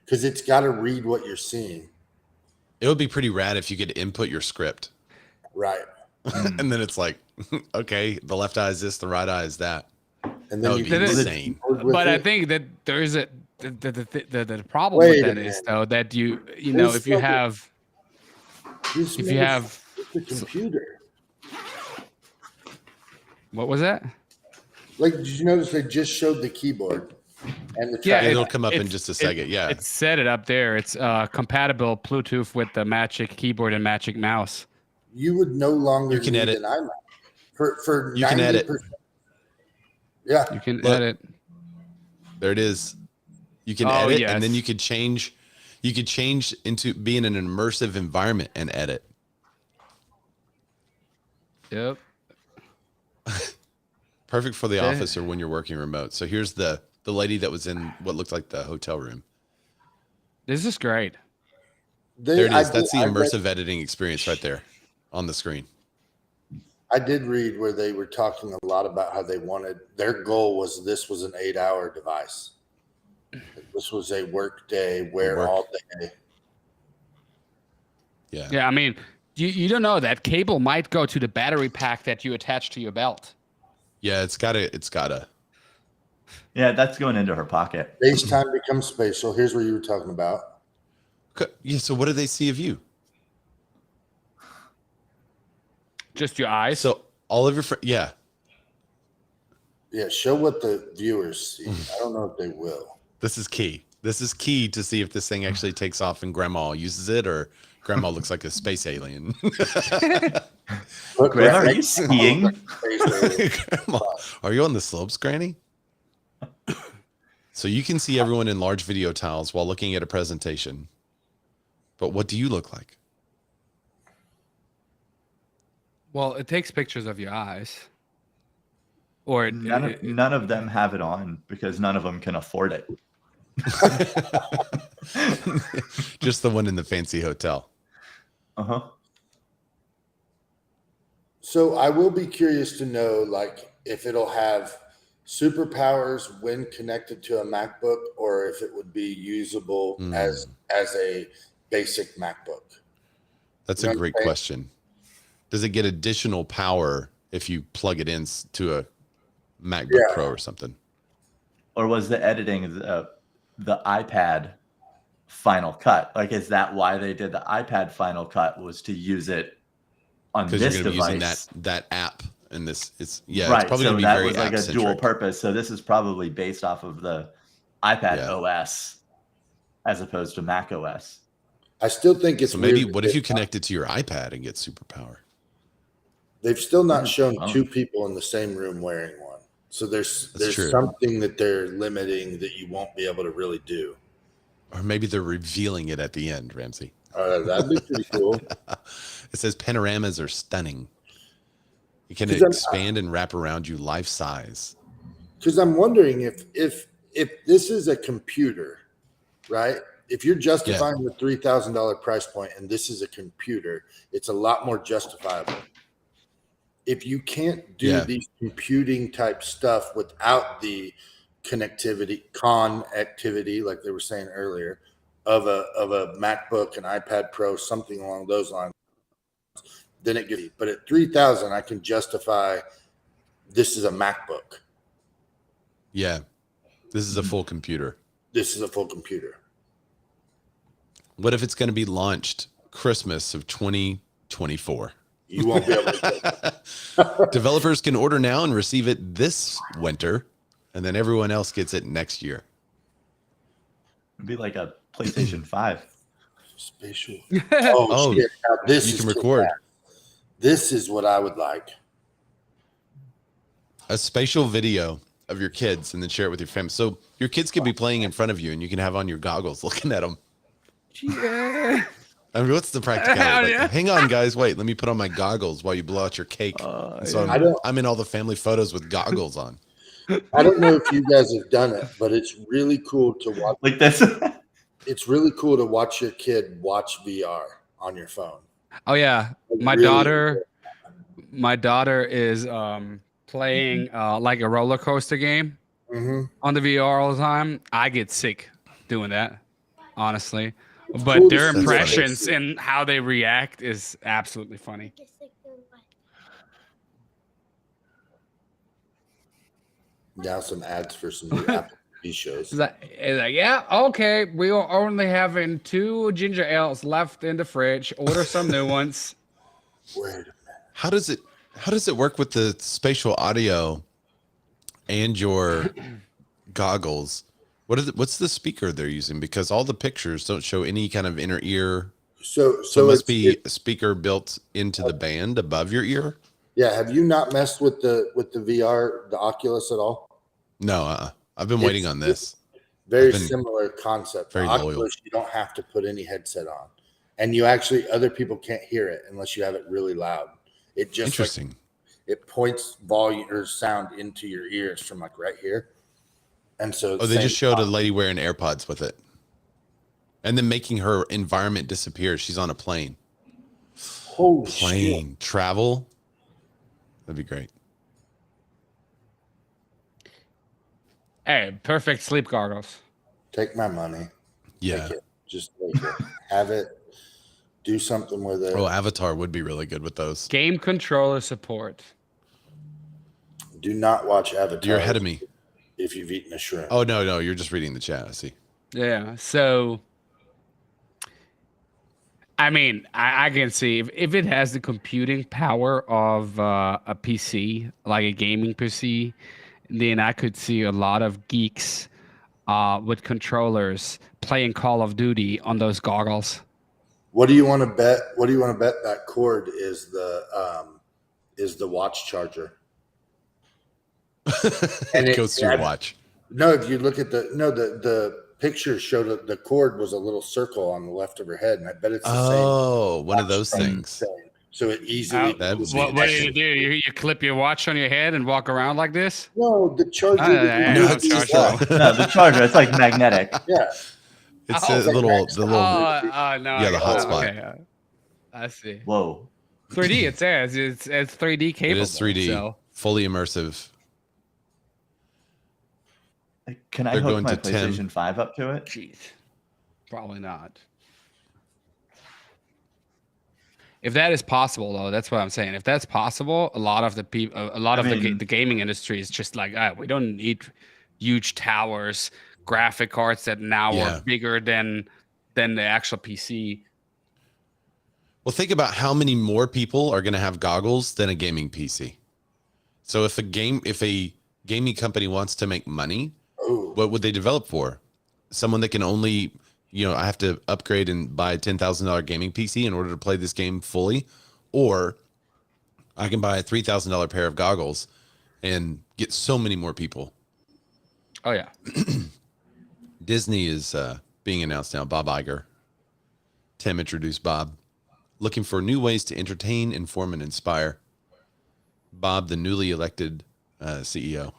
because it's got to read what you're seeing. It would be pretty rad if you could input your script. Right. And then it's like, okay, the left eye is this, the right eye is that. And then that would be insane. But I think that there is the problem with that is though that you know if you have the computer. What was that? Like, did you notice they just showed the keyboard and the trackpad? It'll come up in just a second. Yeah, it said it up there. It's compatible Bluetooth with the Magic Keyboard and Magic Mouse. You would no longer need edit. an iMac for you 90%. Can edit. Yeah, you can edit. There it is. You can edit, and then you could change. You could change into being in an immersive environment and edit. Yep. Perfect for the office or when you're working remote. So here's the lady that was in what looked like the hotel room. This is great. There it is. That's the immersive editing experience right there on the screen. I did read where they were talking a lot about how they wanted, their goal was this was an 8-hour device. This was a work day, all day. Yeah. Yeah. I mean, you don't know that cable might go to the battery pack that you attach to your belt. Yeah, it's gotta. Yeah, that's going into her pocket. FaceTime becomes spatial. Here's what you were talking about. Yeah, so what do they see of you? Just your eyes. So all of your friends, yeah. Yeah, show what the viewers see. I don't know if they will. This is key. This is key to see if this thing actually takes off and grandma uses it or grandma looks like a space alien. Grandma, are you skiing? Grandma, are you on the slopes, Granny? So you can see everyone in large video tiles while looking at a presentation. But what do you look like? Well, it takes pictures of your eyes. Or none of them have it on because none of them can afford it. Just the one in the fancy hotel. Uh-huh. So I will be curious to know, like, if it'll have superpowers when connected to a MacBook, or if it would be usable as a basic MacBook. That's a great question. Does it get additional power if you plug it in to a MacBook Pro or something? Or was the editing the iPad Final Cut? Like, is that why they did the iPad Final Cut, was to use it on this device? Because you're going to be using that app, and this it's right. It's probably so going to be that very was like a dual purpose. So this is probably based off of the iPad OS as opposed to Mac OS. I still think it's so maybe what if you connect it to your iPad and get superpower? They've still not shown two people in the same room wearing one. So there's true. something that they're limiting that you won't be able to really do. Or maybe they're revealing it at the end, Ramsey. That'd be pretty cool. It says panoramas are stunning. You can 'Cause expand and wrap around you life size. Because I'm wondering if this is a computer, right? If you're justifying the $3,000 price point and this is a computer, it's a lot more justifiable. If you can't do these computing type stuff without the connectivity, like they were saying earlier, of a MacBook, an iPad Pro, something along those lines, then it gives. But at 3,000, I can justify this is a MacBook. Yeah, this is a full computer. This is a full computer. What if it's going to be launched Christmas of 2024? You won't be able to. Developers can order now and receive it this winter, and then everyone else gets it next year. It'd be like a PlayStation 5. Spatial. Oh, shit. Now this you can record. This is what I would like. A spatial video of your kids and then share it with your family. So your kids could be playing in front of you and you can have on your goggles looking at them. Yeah. I mean, what's the practicality? Like, hang on, guys. Wait, let me put on my goggles while you blow out your cake. So I'm in all the family photos with goggles on. I don't know if you guys have done it, but it's really cool to watch. Like this. It's really cool to watch your kid watch VR on your phone. Oh yeah, my daughter is playing like a roller coaster game on the VR all the time. I get sick doing that, honestly. But cool, their impressions and how they react is absolutely funny. Now some ads for some new Apple TV shows. It's like, yeah, okay, we are only having 2 ginger ales left in the fridge. Order some new ones. Wait a minute. How does it work with the spatial audio and your goggles? What's the speaker they're using? Because all the pictures don't show any kind of inner ear. So it must be a speaker built into the band above your ear. Yeah. Have you not messed with the VR, the Oculus at all? No, I've been waiting on this. Very similar concept. Very Oculus, loyal. you don't have to put any headset on, and other people can't hear it unless you have it really loud. It just interesting. It points volume or sound into your ears from like right here. And so they just showed a lady wearing AirPods with it and then making her environment disappear. She's on a plane. Holy plane shit. Travel. That'd be great. Hey, perfect sleep goggles. Take my money. Yeah. Just take it. Have it. Do something with it. Oh, Avatar would be really good with those. Game controller support. Do not watch Avatar. You're ahead of me. If you've eaten a shrimp. Oh, no. You're just reading the chat. I see. Yeah. So, I mean, I can see if it has the computing power of a PC, like a gaming PC, then I could see a lot of geeks with controllers playing Call of Duty on those goggles. What do you want to bet? What do you want to bet that cord is the watch charger? And it goes through your watch. No, if you look at the picture showed the cord was a little circle on the left of her head, and I bet it's the same. Oh, one of those things. So it easily. What do? You clip your watch on your head and walk around like this? No, the charger. The charger. It's like magnetic. Yeah. It's the little. No. Yeah, the hotspot. Okay. I see. Whoa. 3D. It says it's 3D capable. It is 3D, so. fully immersive. Can I hook my PlayStation 5 up to it? Jeez, probably not. If that is possible, though, that's what I'm saying. If that's possible, a lot of the people, the gaming industry is just like, we don't need huge towers, graphic cards that now are bigger than the actual PC. Well, think about how many more people are going to have goggles than a gaming PC. So if a gaming company wants to make money, what would they develop for? Someone that can only, I have to upgrade and buy a $10,000 gaming PC in order to play this game fully, or I can buy a $3,000 pair of goggles and get so many more people. Oh yeah. Disney is being announced now. Bob Iger. Tim introduced Bob. Looking for new ways to entertain, inform, and inspire. Bob, the newly elected CEO,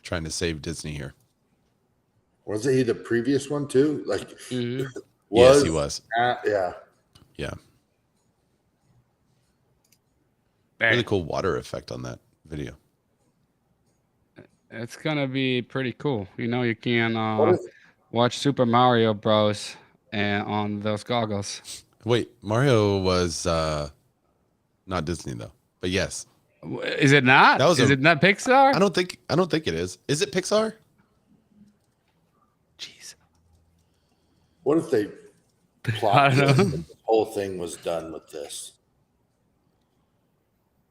trying to save Disney here. Wasn't he the previous one too? Like, yes, he was. Yeah. Yeah. Dang. Really cool water effect on that video. It's gonna be pretty cool. You know, you can watch Super Mario Bros. On those goggles. Wait, Mario was not Disney though, but yes. Is it not? Is it not Pixar? I don't think it is. Is it Pixar? Jeez. What if they plot the whole thing was done with this?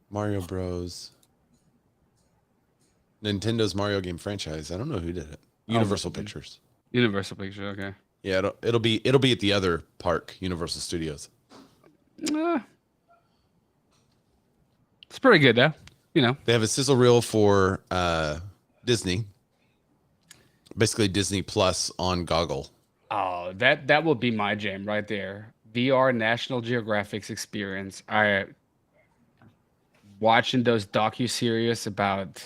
Mario Bros. Nintendo's Mario game franchise. I don't know who did it. Universal Pictures. Universal Pictures. Okay. Yeah, it'll be at the other park, Universal Studios. It's pretty good though. You know, they have a sizzle reel for Disney. Basically, Disney Plus on goggle. Oh, that will be my jam right there. VR National Geographic's experience. I watching those docu-series about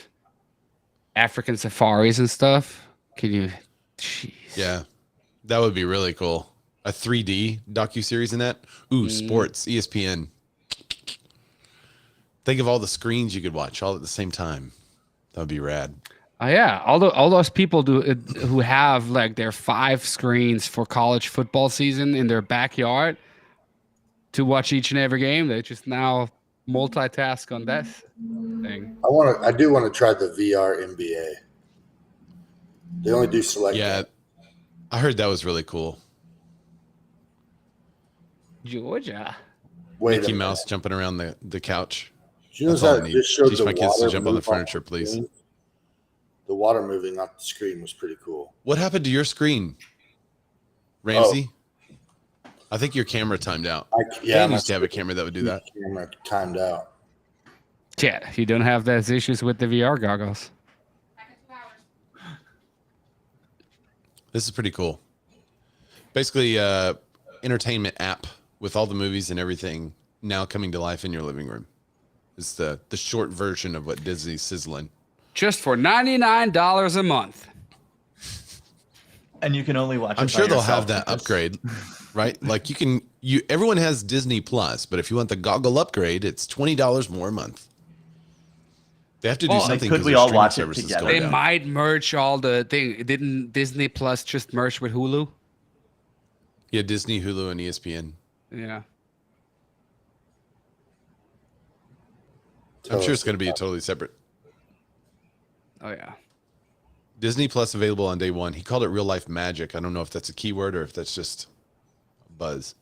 African safaris and stuff. Can you? Jeez. Yeah, that would be really cool. A 3D docu-series in that. Ooh, sports, ESPN. Think of all the screens you could watch all at the same time. That would be rad. Oh yeah, all those people who have like their 5 screens for college football season in their backyard to watch each and every game. They just now multitask on that thing. I do want to try the VR NBA. They only do select. Yeah, I heard that was really cool. Georgia. Mickey Mouse jumping around the couch. You know that just showed Teach my kids to jump on the furniture, please. The water moving off the screen was pretty cool. What happened to your screen, Ramsey? I think your camera timed out. Dan used to have a camera that would do that. Camera timed out. Yeah, you don't have those issues with the VR goggles. This is pretty cool. Basically, entertainment app with all the movies and everything now coming to life in your living room. It's the short version of what Disney's sizzling. Just for $99 a month. And you can only watch it. I'm sure they'll have that upgrade, right? Like everyone has Disney Plus, but if you want the goggle upgrade, it's $20 more a month. They have to do something. Could we all watch it together? They might merge all the thing. Didn't Disney Plus just merge with Hulu? Yeah, Disney, Hulu, and ESPN. Yeah. I'm sure it's going to be a totally separate. Oh, yeah. Disney Plus available on day one. He called it real life magic. I don't know if that's a keyword or if that's just a buzz.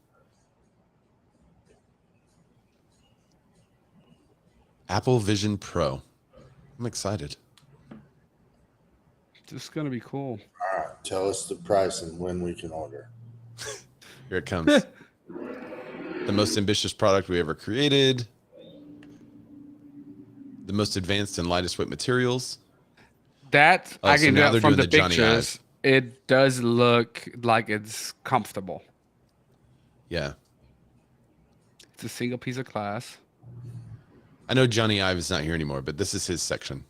Apple Vision Pro. I'm excited. This is going to be cool. All right. Tell us the price and when we can order. Here it comes. The most ambitious product we ever created. The most advanced and lightest weight materials. That I can now get from the Johnny pictures. Ive. It does look like it's comfortable. Yeah. It's a single piece of glass. I know Johnny Ive is not here anymore, but this is his section.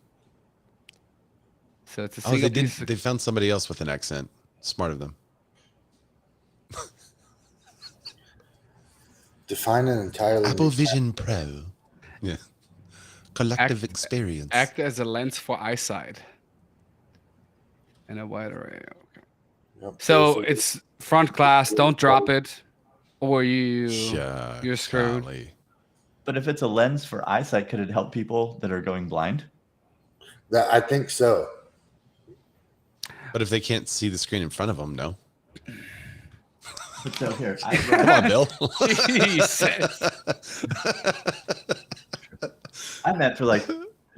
So it's a single piece. They found somebody else with an accent. Smart of them. Define an entirely Apple Vision Pro. Yeah. Collective experience. Act as a lens for eyesight. And a wide array. Okay. Yep. So it's front glass. Don't drop it, or you're screwed. Golly. But if it's a lens for eyesight, could it help people that are going blind? I think so. But if they can't see the screen in front of them, no. So here, Come on, Bill. Jesus. I meant for like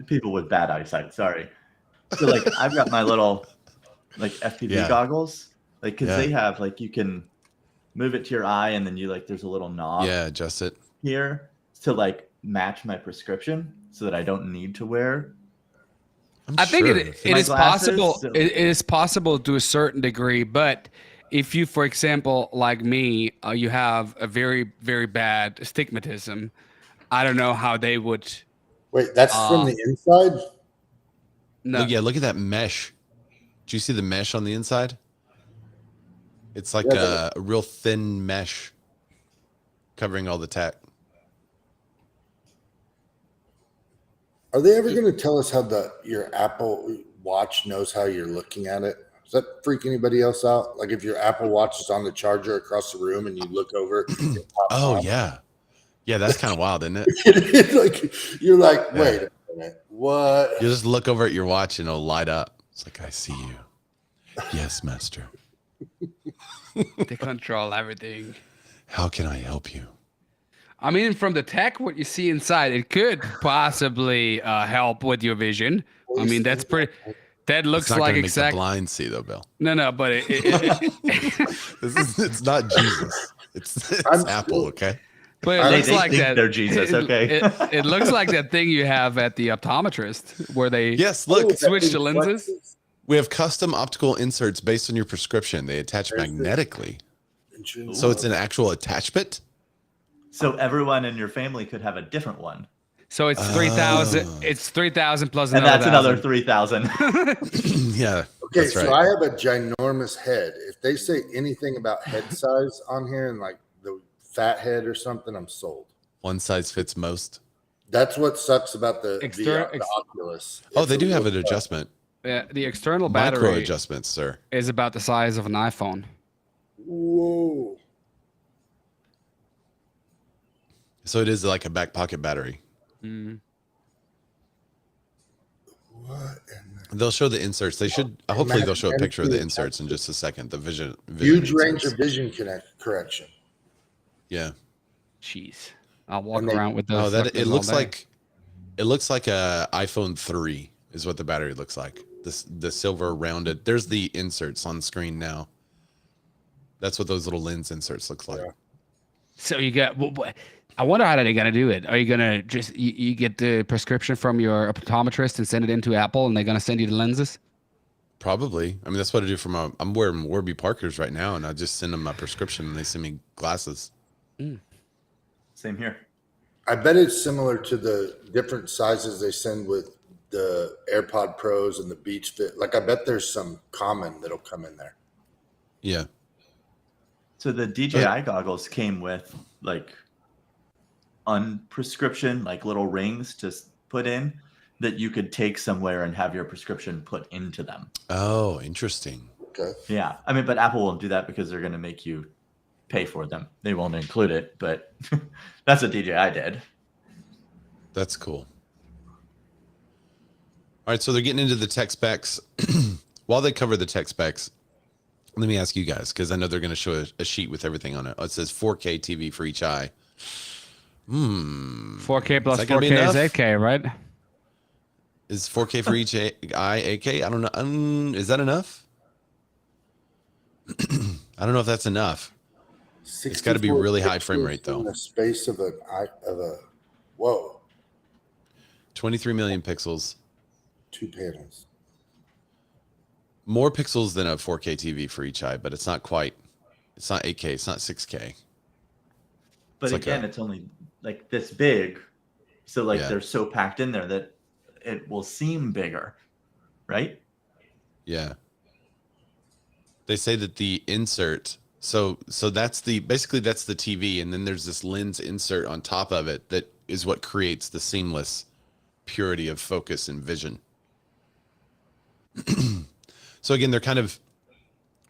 people with bad eyesight. Sorry. So like I've got my little like FPV goggles, like because they have like you can move it to your eye and then you like there's a little knob. Yeah, adjust it here to like match my prescription. so that I don't need to wear. I think it is possible. So. It is possible to a certain degree, but if you, for example, like me, you have a very, very bad astigmatism, I don't know how they would. Wait, that's from the inside? No. Look at that mesh. Do you see the mesh on the inside? It's like a real thin mesh covering all the tech. Are they ever going to tell us how your Apple Watch knows how you're looking at it? Does that freak anybody else out? Like if your Apple Watch is on the charger across the room and you look over. Oh yeah, that's kind of wild, isn't it? Like you're like, wait a minute, what? You just look over at your watch and it'll light up. It's like, I see you. Yes, master. They control everything. How can I help you? I mean, from the tech, what you see inside, it could possibly help with your vision. I mean, that's pretty. That looks like exactly blind see though, Bill. No, but it's not Jesus. It's Apple, okay? But it looks like that they're Jesus, okay? It looks like that thing you have at the optometrist where they switch the lenses. We have custom optical inserts based on your prescription. They attach magnetically, so it's an actual attachment. So everyone in your family could have a different one. So it's 3,000. It's 3,000 plus and that's another 3,000. Yeah. Okay, so I have a ginormous head. If they say anything about head size on here and like the fat head or something, I'm sold. One size fits most. That's what sucks about the Oculus. Oh, they do have an adjustment. Yeah, the external battery micro adjustments, sir, is about the size of an iPhone. Whoa. So it is like a back pocket battery. Mm. What? They'll show the inserts. They should. Hopefully, they'll show a picture of the inserts in just a second. The vision huge inserts. range of vision correction. Yeah. Jeez, I'll walk around with those. Oh, it looks like a iPhone 3 is what the battery looks like. The silver rounded. There's the inserts on screen now. That's what those little lens inserts look like. Yeah. So you got. I wonder how they're gonna do it. Are you gonna just you get the prescription from your optometrist and send it into Apple, and they're gonna send you the lenses? Probably. I mean, that's what I do for I'm wearing Warby Parkers right now, and I just send them my prescription, and they send me glasses. Same here. I bet it's similar to the different sizes they send with the AirPod Pros and the Beats Fit. Like, I bet there's some common that'll come in there. Yeah. So the DJI goggles came with like prescription, like little rings to put in that you could take somewhere and have your prescription put into them. Oh, interesting. Okay. Yeah. I mean, but Apple won't do that because they're going to make you pay for them. They won't include it, but that's what DJI did. That's cool. All right, so they're getting into the tech specs. While they cover the tech specs, let me ask you guys, because I know they're going to show a sheet with everything on it. It says 4K TV for each eye. 4K plus 4K is 8K, right? Is 4K for each eye 8K? I don't know. Is that enough? I don't know if that's enough. It's got to be really high frame rate, though. In the space of a whoa. 23 million pixels. 2 panels. More pixels than a 4K TV for each eye, but it's not quite. It's not 8K. It's not 6K. But it's again, it's only like this big. So they're so packed in there that it will seem bigger, right? Yeah. They say that the insert, so that's basically that's the TV, and then there's this lens insert on top of it that is what creates the seamless purity of focus and vision. So again, they're kind of,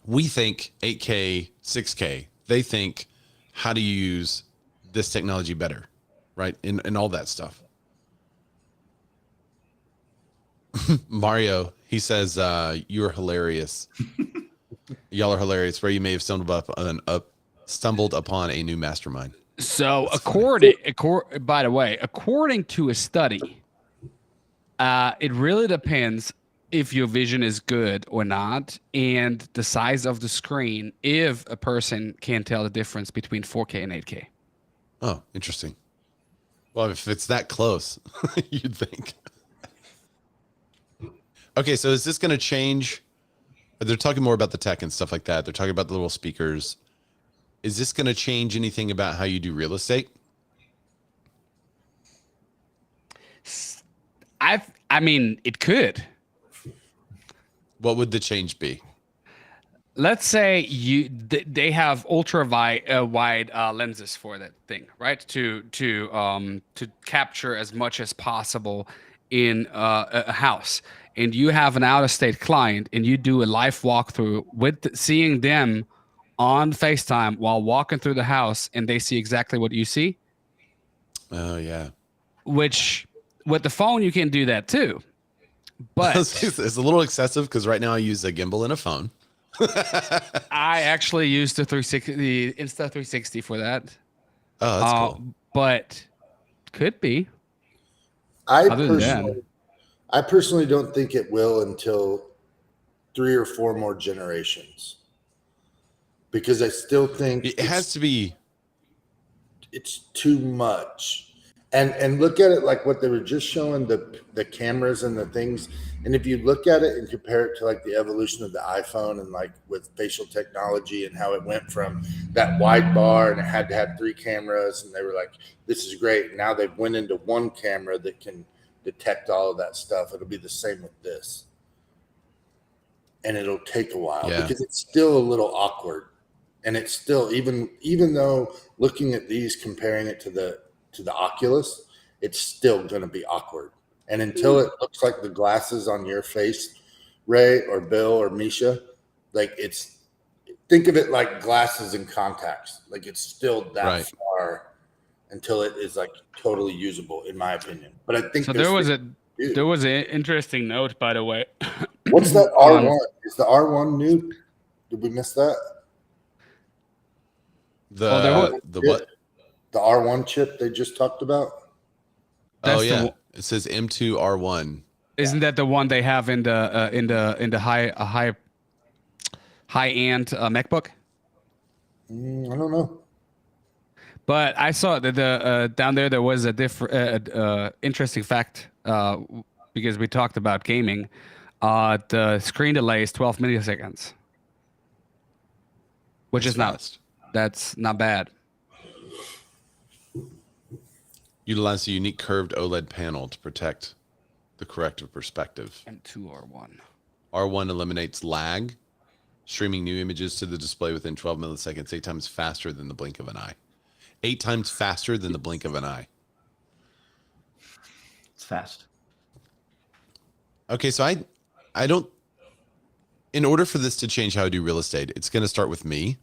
we think 8K, 6K. They think, how do you use this technology better, right? And all that stuff. Mario, he says, you're hilarious. Y'all are hilarious. Where you may have stumbled upon a new mastermind. So by the way, according to a study, it really depends if your vision is good or not, and the size of the screen, if a person can tell the difference between 4K and 8K. Oh, interesting. Well, if it's that close, you'd think. Okay, so is this going to change? They're talking more about the tech and stuff like that. They're talking about the little speakers. Is this going to change anything about how you do real estate? I mean, it could. What would the change be? Let's say they have ultra wide lenses for that thing, right? To capture as much as possible in a house, and you have an out of state client, and you do a live walkthrough with seeing them on FaceTime while walking through the house, and they see exactly what you see. Oh yeah. Which with the phone you can do that too, but it's a little excessive because right now I use a gimbal and a phone. I actually used the Insta360 for that. Oh, that's cool. But could be. I personally don't think it will until 3 or 4 more generations, because I still think it has to be. It's too much. And look at it like what they were just showing, the cameras and the things. And if you look at it and compare it to like the evolution of the iPhone and like with facial technology and how it went from that wide bar and it had to have 3 cameras, and they were like, this is great. Now they've went into 1 camera that can detect all of that stuff. It'll be the same with this. And it'll take a while because it's still a little awkward. And it's still, even though looking at these, comparing it to the Oculus, it's still going to be awkward. And until it looks like the glasses on your face, Ray or Bill or Misha, like think of it like glasses and contacts. Like it's still that far until it is like totally usable, in my opinion. But I think so. There was an interesting note, by the way. What's that R1? Is the R1 new? Did we miss that? The what? The R1 chip they just talked about. That's it says M2 R1. Isn't that the one they have in the high end MacBook? I don't know. But I saw that down there was a different interesting fact because we talked about gaming. The screen delay is 12 milliseconds, which is fast. That's not bad. Utilize a unique curved OLED panel to protect the corrective perspective. M2 R1. R1 eliminates lag, streaming new images to the display within 12 milliseconds, 8 times faster than the blink of an eye. 8 times faster than the blink of an eye. It's fast. Okay, so I don't. In order for this to change how I do real estate, it's going to start with me.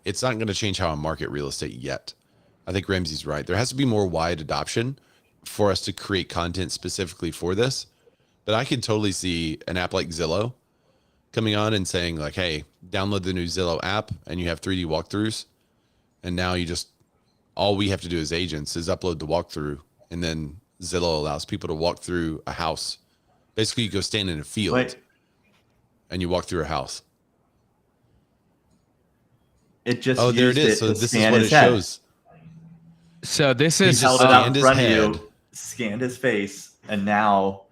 It's not going to change how I market real estate yet. I think Ramsey's right. There has to be more wide adoption for us to create content specifically for this. But I could totally see an app like Zillow coming on and saying like, hey, download the new Zillow app and you have 3D walkthroughs. And now all we have to do as agents is upload the walkthrough, and then Zillow allows people to walk through a house. Basically, you go stand in a field and you walk through a house. It just there it is. So this is what it shows. So this is held it out in front of you, scanned his face, and now.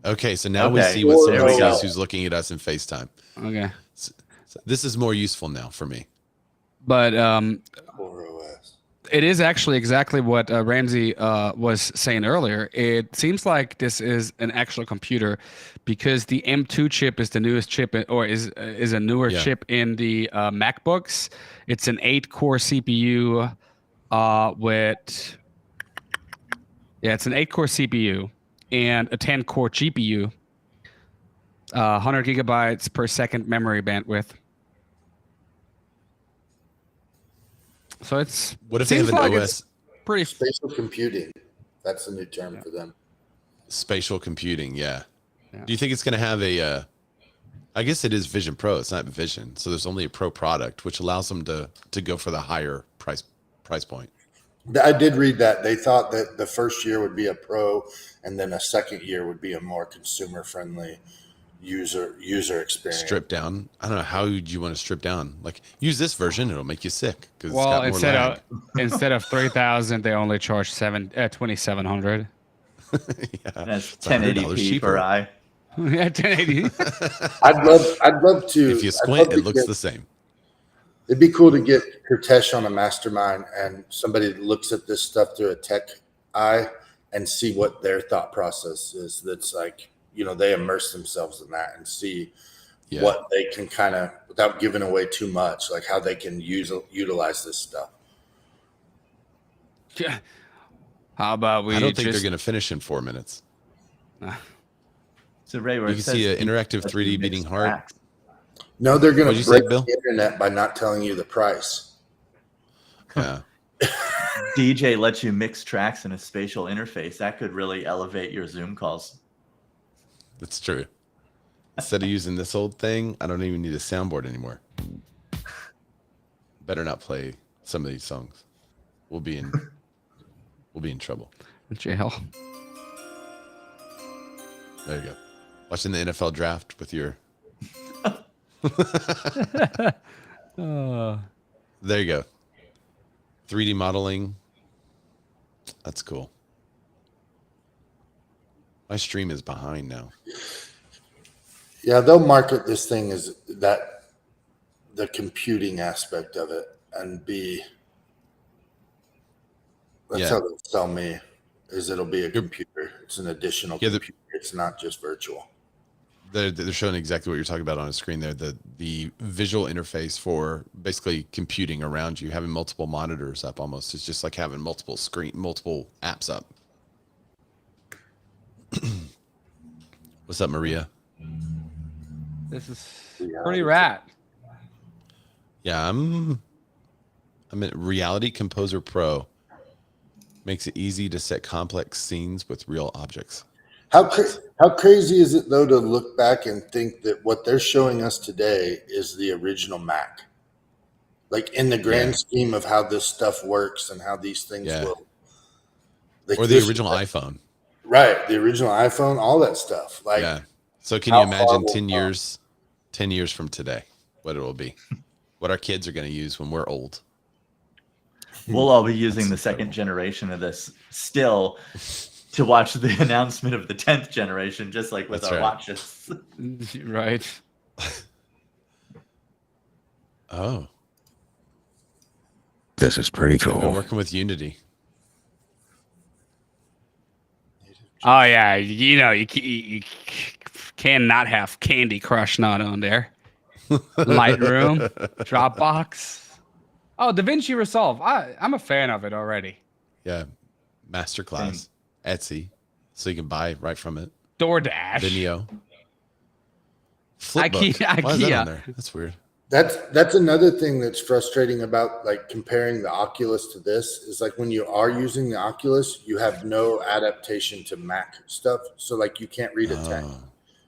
Okay, so now we see what somebody sees who's looking at us in FaceTime. Okay, so this is more useful now for me. But it is actually exactly what Ramsey was saying earlier. It seems like this is an actual computer because the M2 chip is the newest chip, or is a newer chip in the MacBooks. It's an 8-core CPU it's an 8-core CPU and a 10-core GPU, 100 gigabytes per second memory bandwidth. So it's what if they have an OS? Pretty spatial computing. That's a new term for them. Spatial computing, yeah. Do you think it's going to have I guess it is Vision Pro. It's not Vision, so there's only a Pro product, which allows them to go for the higher price point. I did read that they thought that the first year would be a Pro, and then a second year would be a more consumer friendly, user experience. Strip down. I don't know how you want to strip down. Like use this version, it'll make you sick because Well, it's got more lag. instead of 3,000, they only charge 2,700. Yeah, That's it's $100 1080p cheaper. per eye. Yeah, 1080. I'd love to. If you squint, it looks the same. It'd be cool to get Kurtesh on a mastermind and somebody that looks at this stuff through a tech eye and see what their thought process is. That's like, you know, they immerse themselves in that and see what they can kind of, without giving away too much, like how they can utilize this stuff. Yeah. How about we? I don't think they're going to finish in 4 minutes. So Ray, where You can see an interactive 3D beating heart. No, they're going to say, break Bill? the internet by not telling you the price. Yeah. DJ lets you mix tracks in a spatial interface. That could really elevate your Zoom calls. That's true. Instead of using this old thing, I don't even need a soundboard anymore. Better not play some of these songs. We'll be in trouble. Jail. There you go. Watching the NFL draft with your. There you go. 3D modeling. That's cool. My stream is behind now. Yeah, they'll market this thing as that, the computing aspect of it, and that's how they'll sell me, is it'll be a computer. It's an additional computer. It's not just virtual. They're showing exactly what you're talking about on a screen there. The visual interface for basically computing around you, having multiple monitors up almost. It's just like having multiple apps up. What's up, Maria? This is pretty rad. Yeah, I'm in Reality Composer Pro. Makes it easy to set complex scenes with real objects. How crazy is it though to look back and think that what they're showing us today is the original Mac? Like in the grand scheme of how this stuff works and how these things will. Like or the original iPhone. Right, the original iPhone, all that stuff. Like, yeah. So can you imagine 10 years from today, what it will be? What our kids are going to use when we're old? We'll all be using the second generation of this still to watch the announcement of the 10th generation, just like with our watches. Right. Oh. This is pretty I've been cool. working with Unity. Oh yeah, you know you cannot have Candy Crush not on there. Lightroom, Dropbox. Oh, DaVinci Resolve. I'm a fan of it already. Yeah. Masterclass. Etsy. So you can buy right from it. DoorDash. Vimeo. Flipbook. IKEA. Why is that on there? That's weird. That's another thing that's frustrating about like comparing the Oculus to this is like when you are using the Oculus, you have no adaptation to Mac stuff. So like you can't read a text.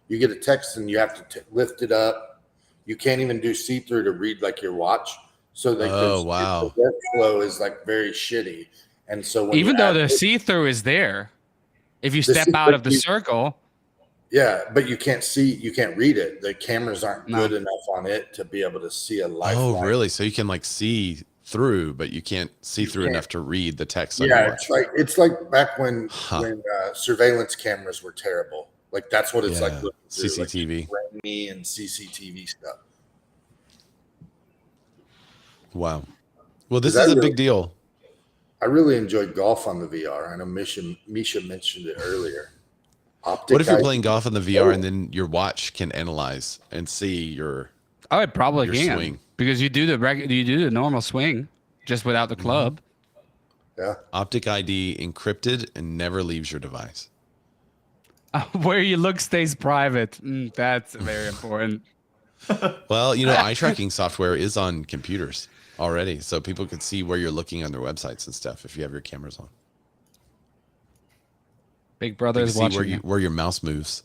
You get a text and you have to lift it up. You can't even do see-through to read like your watch. So like the workflow is like very shitty. And so when even though the see-through is there, if you step out of the circle. Yeah, but you can't read it. The cameras aren't good enough on it to be able to see a lifeline. Oh, really? So you can like see through, but you can't see through enough to read the text on your your watch. It's like back when surveillance cameras were terrible. Like that's what it's like. CCTV. Like rainy and CCTV stuff. Wow. Well, this is a big deal. I really enjoyed golf on the VR. I know Misha mentioned it earlier. What if you're playing golf on the VR and then your watch can analyze and see your? Oh, it probably can swing. because you do the normal swing just without the club. Yeah. Optic ID encrypted and never leaves your device. Where you look stays private. That's very important. Well, eye tracking software is on computers already, so people can see where you're looking on their websites and stuff if you have your cameras on. Big Brother is watching where your mouse moves.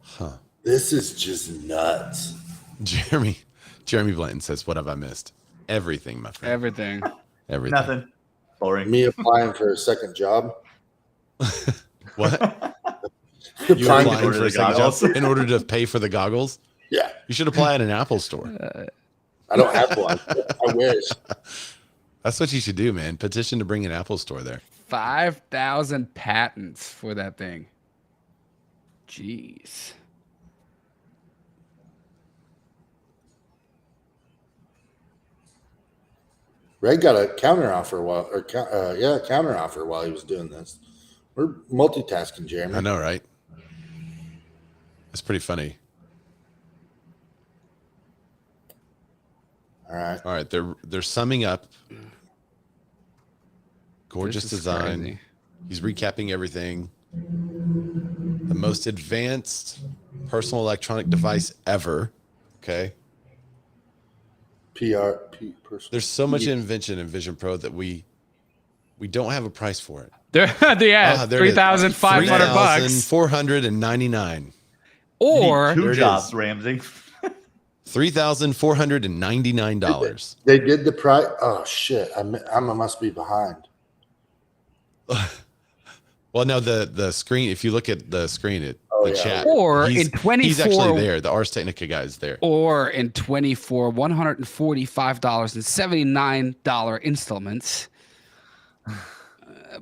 Huh. This is just nuts. Jeremy Blanton says, "What have I missed? Everything, my friend. Everything. Everything. Nothing. Boring. Me applying for a second job. What? You Applying applying for a second job goggles. in order to pay for the goggles? Yeah. You should apply at an Apple store. I don't have one. I wish. That's what you should do, man. Petition to bring an Apple store there. 5,000 patents for that thing. Jeez. Ray got a counter offer while he was doing this. We're multitasking, Jeremy. I know, right? It's pretty funny. All right. They're summing up. Gorgeous This is design. crazy. He's recapping everything. The most advanced personal electronic device ever. Okay. There's so much invention in Vision Pro that we don't have a price for it. There $3,500 bucks. $3,499. Or Two There it jobs, is. Ramsey. $3,499. They did the price. Oh shit! I must be behind. Well, no, the screen. If you look at the screen, the yeah. chat, Or he's, in 24 he's actually there. The Ars Technica guy is there. Or in 24 $145.79 installments.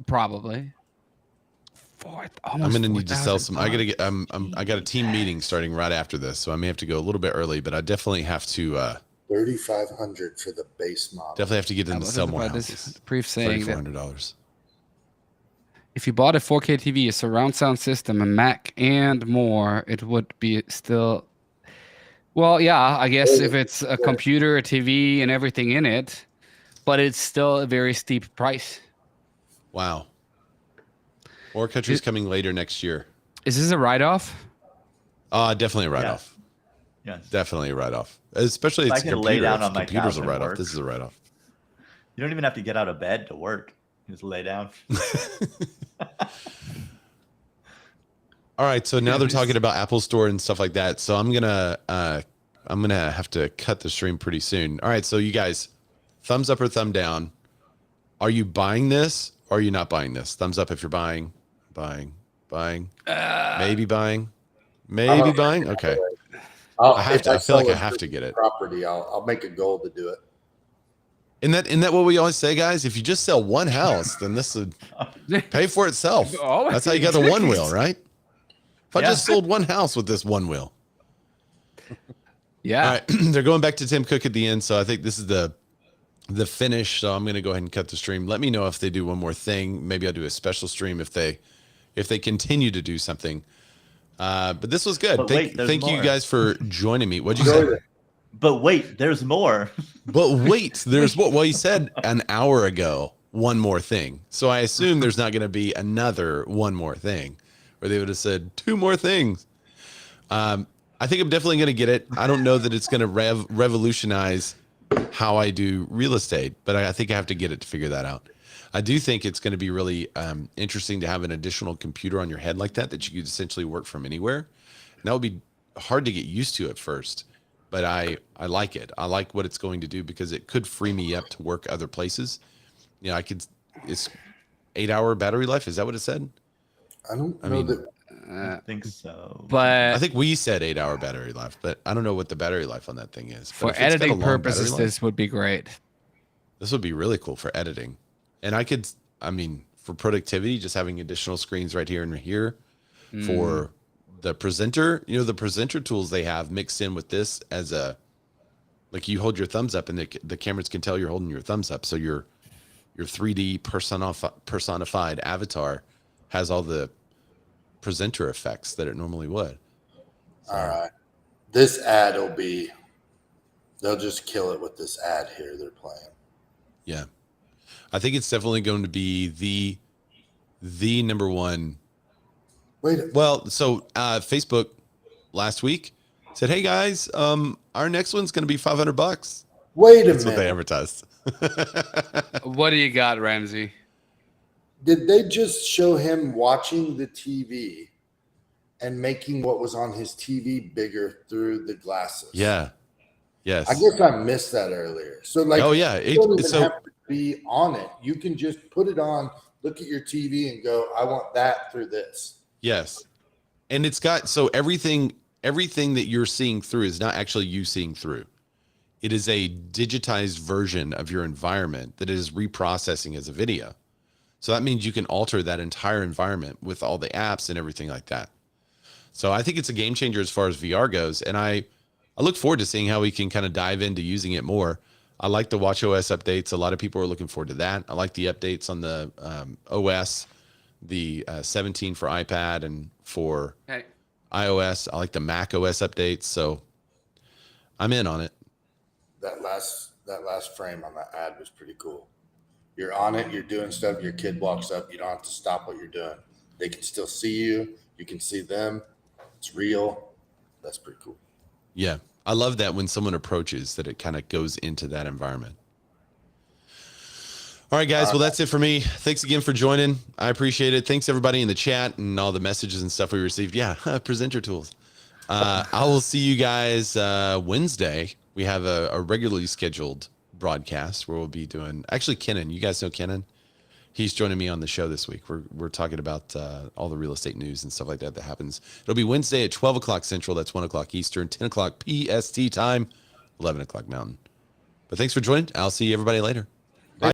Probably. I'm gonna need to sell some. I gotta get. I got a team meeting starting right after this, so I may have to go a little bit early. But I definitely have to. $3,500 for the base model. Definitely have to get in to sell more houses. This brief saying that $3,400. if you bought a 4K TV, a surround sound system, a Mac, and more, it would be still. Well, yeah, I guess if it's a computer, a TV, and everything in it, but it's still a very steep price. Wow. More countries coming later next year. Is this a write-off? Definitely a write-off. Yes. Definitely a write-off. Especially If I it's a can lay computer. down If on my computer's a couch and write-off. work. This is a write-off. You don't even have to get out of bed to work. You just lay down. All right, so now they're talking about Apple Store and stuff like that. So I'm gonna have to cut the stream pretty soon. All right, so you guys, thumbs up or thumb down. Are you buying this or are you not buying this? Thumbs up if you're buying. Maybe buying. Okay. I feel like I have to get it. Property. I'll make a goal to do it. Isn't that what we always say, guys? If you just sell one house, then this would pay for itself. Oh, That's how you got the one wheel, right? If I Yeah. just sold one house with this one wheel. Yeah. All right, they're going back to Tim Cook at the end, so I think this is the finish. So I'm going to go ahead and cut the stream. Let me know if they do one more thing. Maybe I'll do a special stream if they continue to do something. But this was good. But Thank you more. guys for joining me. What'd you say? But wait, there's more. But wait, there's what? Well, you said an hour ago, one more thing. So I assume there's not going to be another one more thing, or they would have said two more things. I think I'm definitely going to get it. I don't know that it's going to revolutionize how I do real estate, but I think I have to get it to figure that out. I do think it's going to be really interesting to have an additional computer on your head like that you could essentially work from anywhere. And that would be hard to get used to at first, but I like it. I like what it's going to do because it could free me up to work other places. You know, it's 8-hour battery life. Is that what it said? I mean, that. I think so. But I think we said 8-hour battery life, but I don't know what the battery life on that thing is. But for if it's got a editing long purposes, battery life, this would be great. this would be really cool for editing. And for productivity, just having additional screens right here and here for the presenter, the presenter tools they have mixed in with this as like you hold your thumbs up and the cameras can tell you're holding your thumbs up. So your 3D personified avatar has all the presenter effects that it normally would. All right. This ad they'll just kill it with this ad here they're playing. Yeah. I think it's definitely going to be the number one. Well, so Facebook last week said, "Hey guys, our next one's going to be $500." Wait a That's minute. what they advertised. What do you got, Ramsey? Did they just show him watching the TV and making what was on his TV bigger through the glasses? Yeah. Yes. I guess I missed that earlier. So like, Oh yeah. you don't even So have to be on it. You can just put it on, look at your TV and go, I want that through this. Yes. And it's got, so everything that you're seeing through is not actually you seeing through. It is a digitized version of your environment that is reprocessing as a video. So that means you can alter that entire environment with all the apps and everything like that. So I think it's a game changer as far as VR goes. And I look forward to seeing how we can kind of dive into using it more. I like the WatchOS updates. A lot of people are looking forward to that. I like the updates on the OS, the 17 for iPad and for iOS. I like the Mac OS updates. So I'm in on it. That last frame on that ad was pretty cool. You're on it, you're doing stuff, your kid walks up, you don't have to stop what you're doing. They can still see you, you can see them. It's real. That's pretty cool. Yeah. I love that when someone approaches that it kind of goes into that environment. All right, guys. Well, that's it for me. Thanks again for joining. I appreciate it. Thanks everybody in the chat and all the messages and stuff we received. Yeah. Presenter tools. I will see you guys Wednesday. We have a regularly scheduled broadcast where we'll be doing, actually Kenan, you guys know Kenan? He's joining me on the show this week. We're talking about all the real estate news and stuff like that happens. It'll be Wednesday at 12 o'clock Central. That's 1 o'clock Eastern, 10 o'clock PST time, 11 o'clock Mountain. But thanks for joining. I'll see everybody later.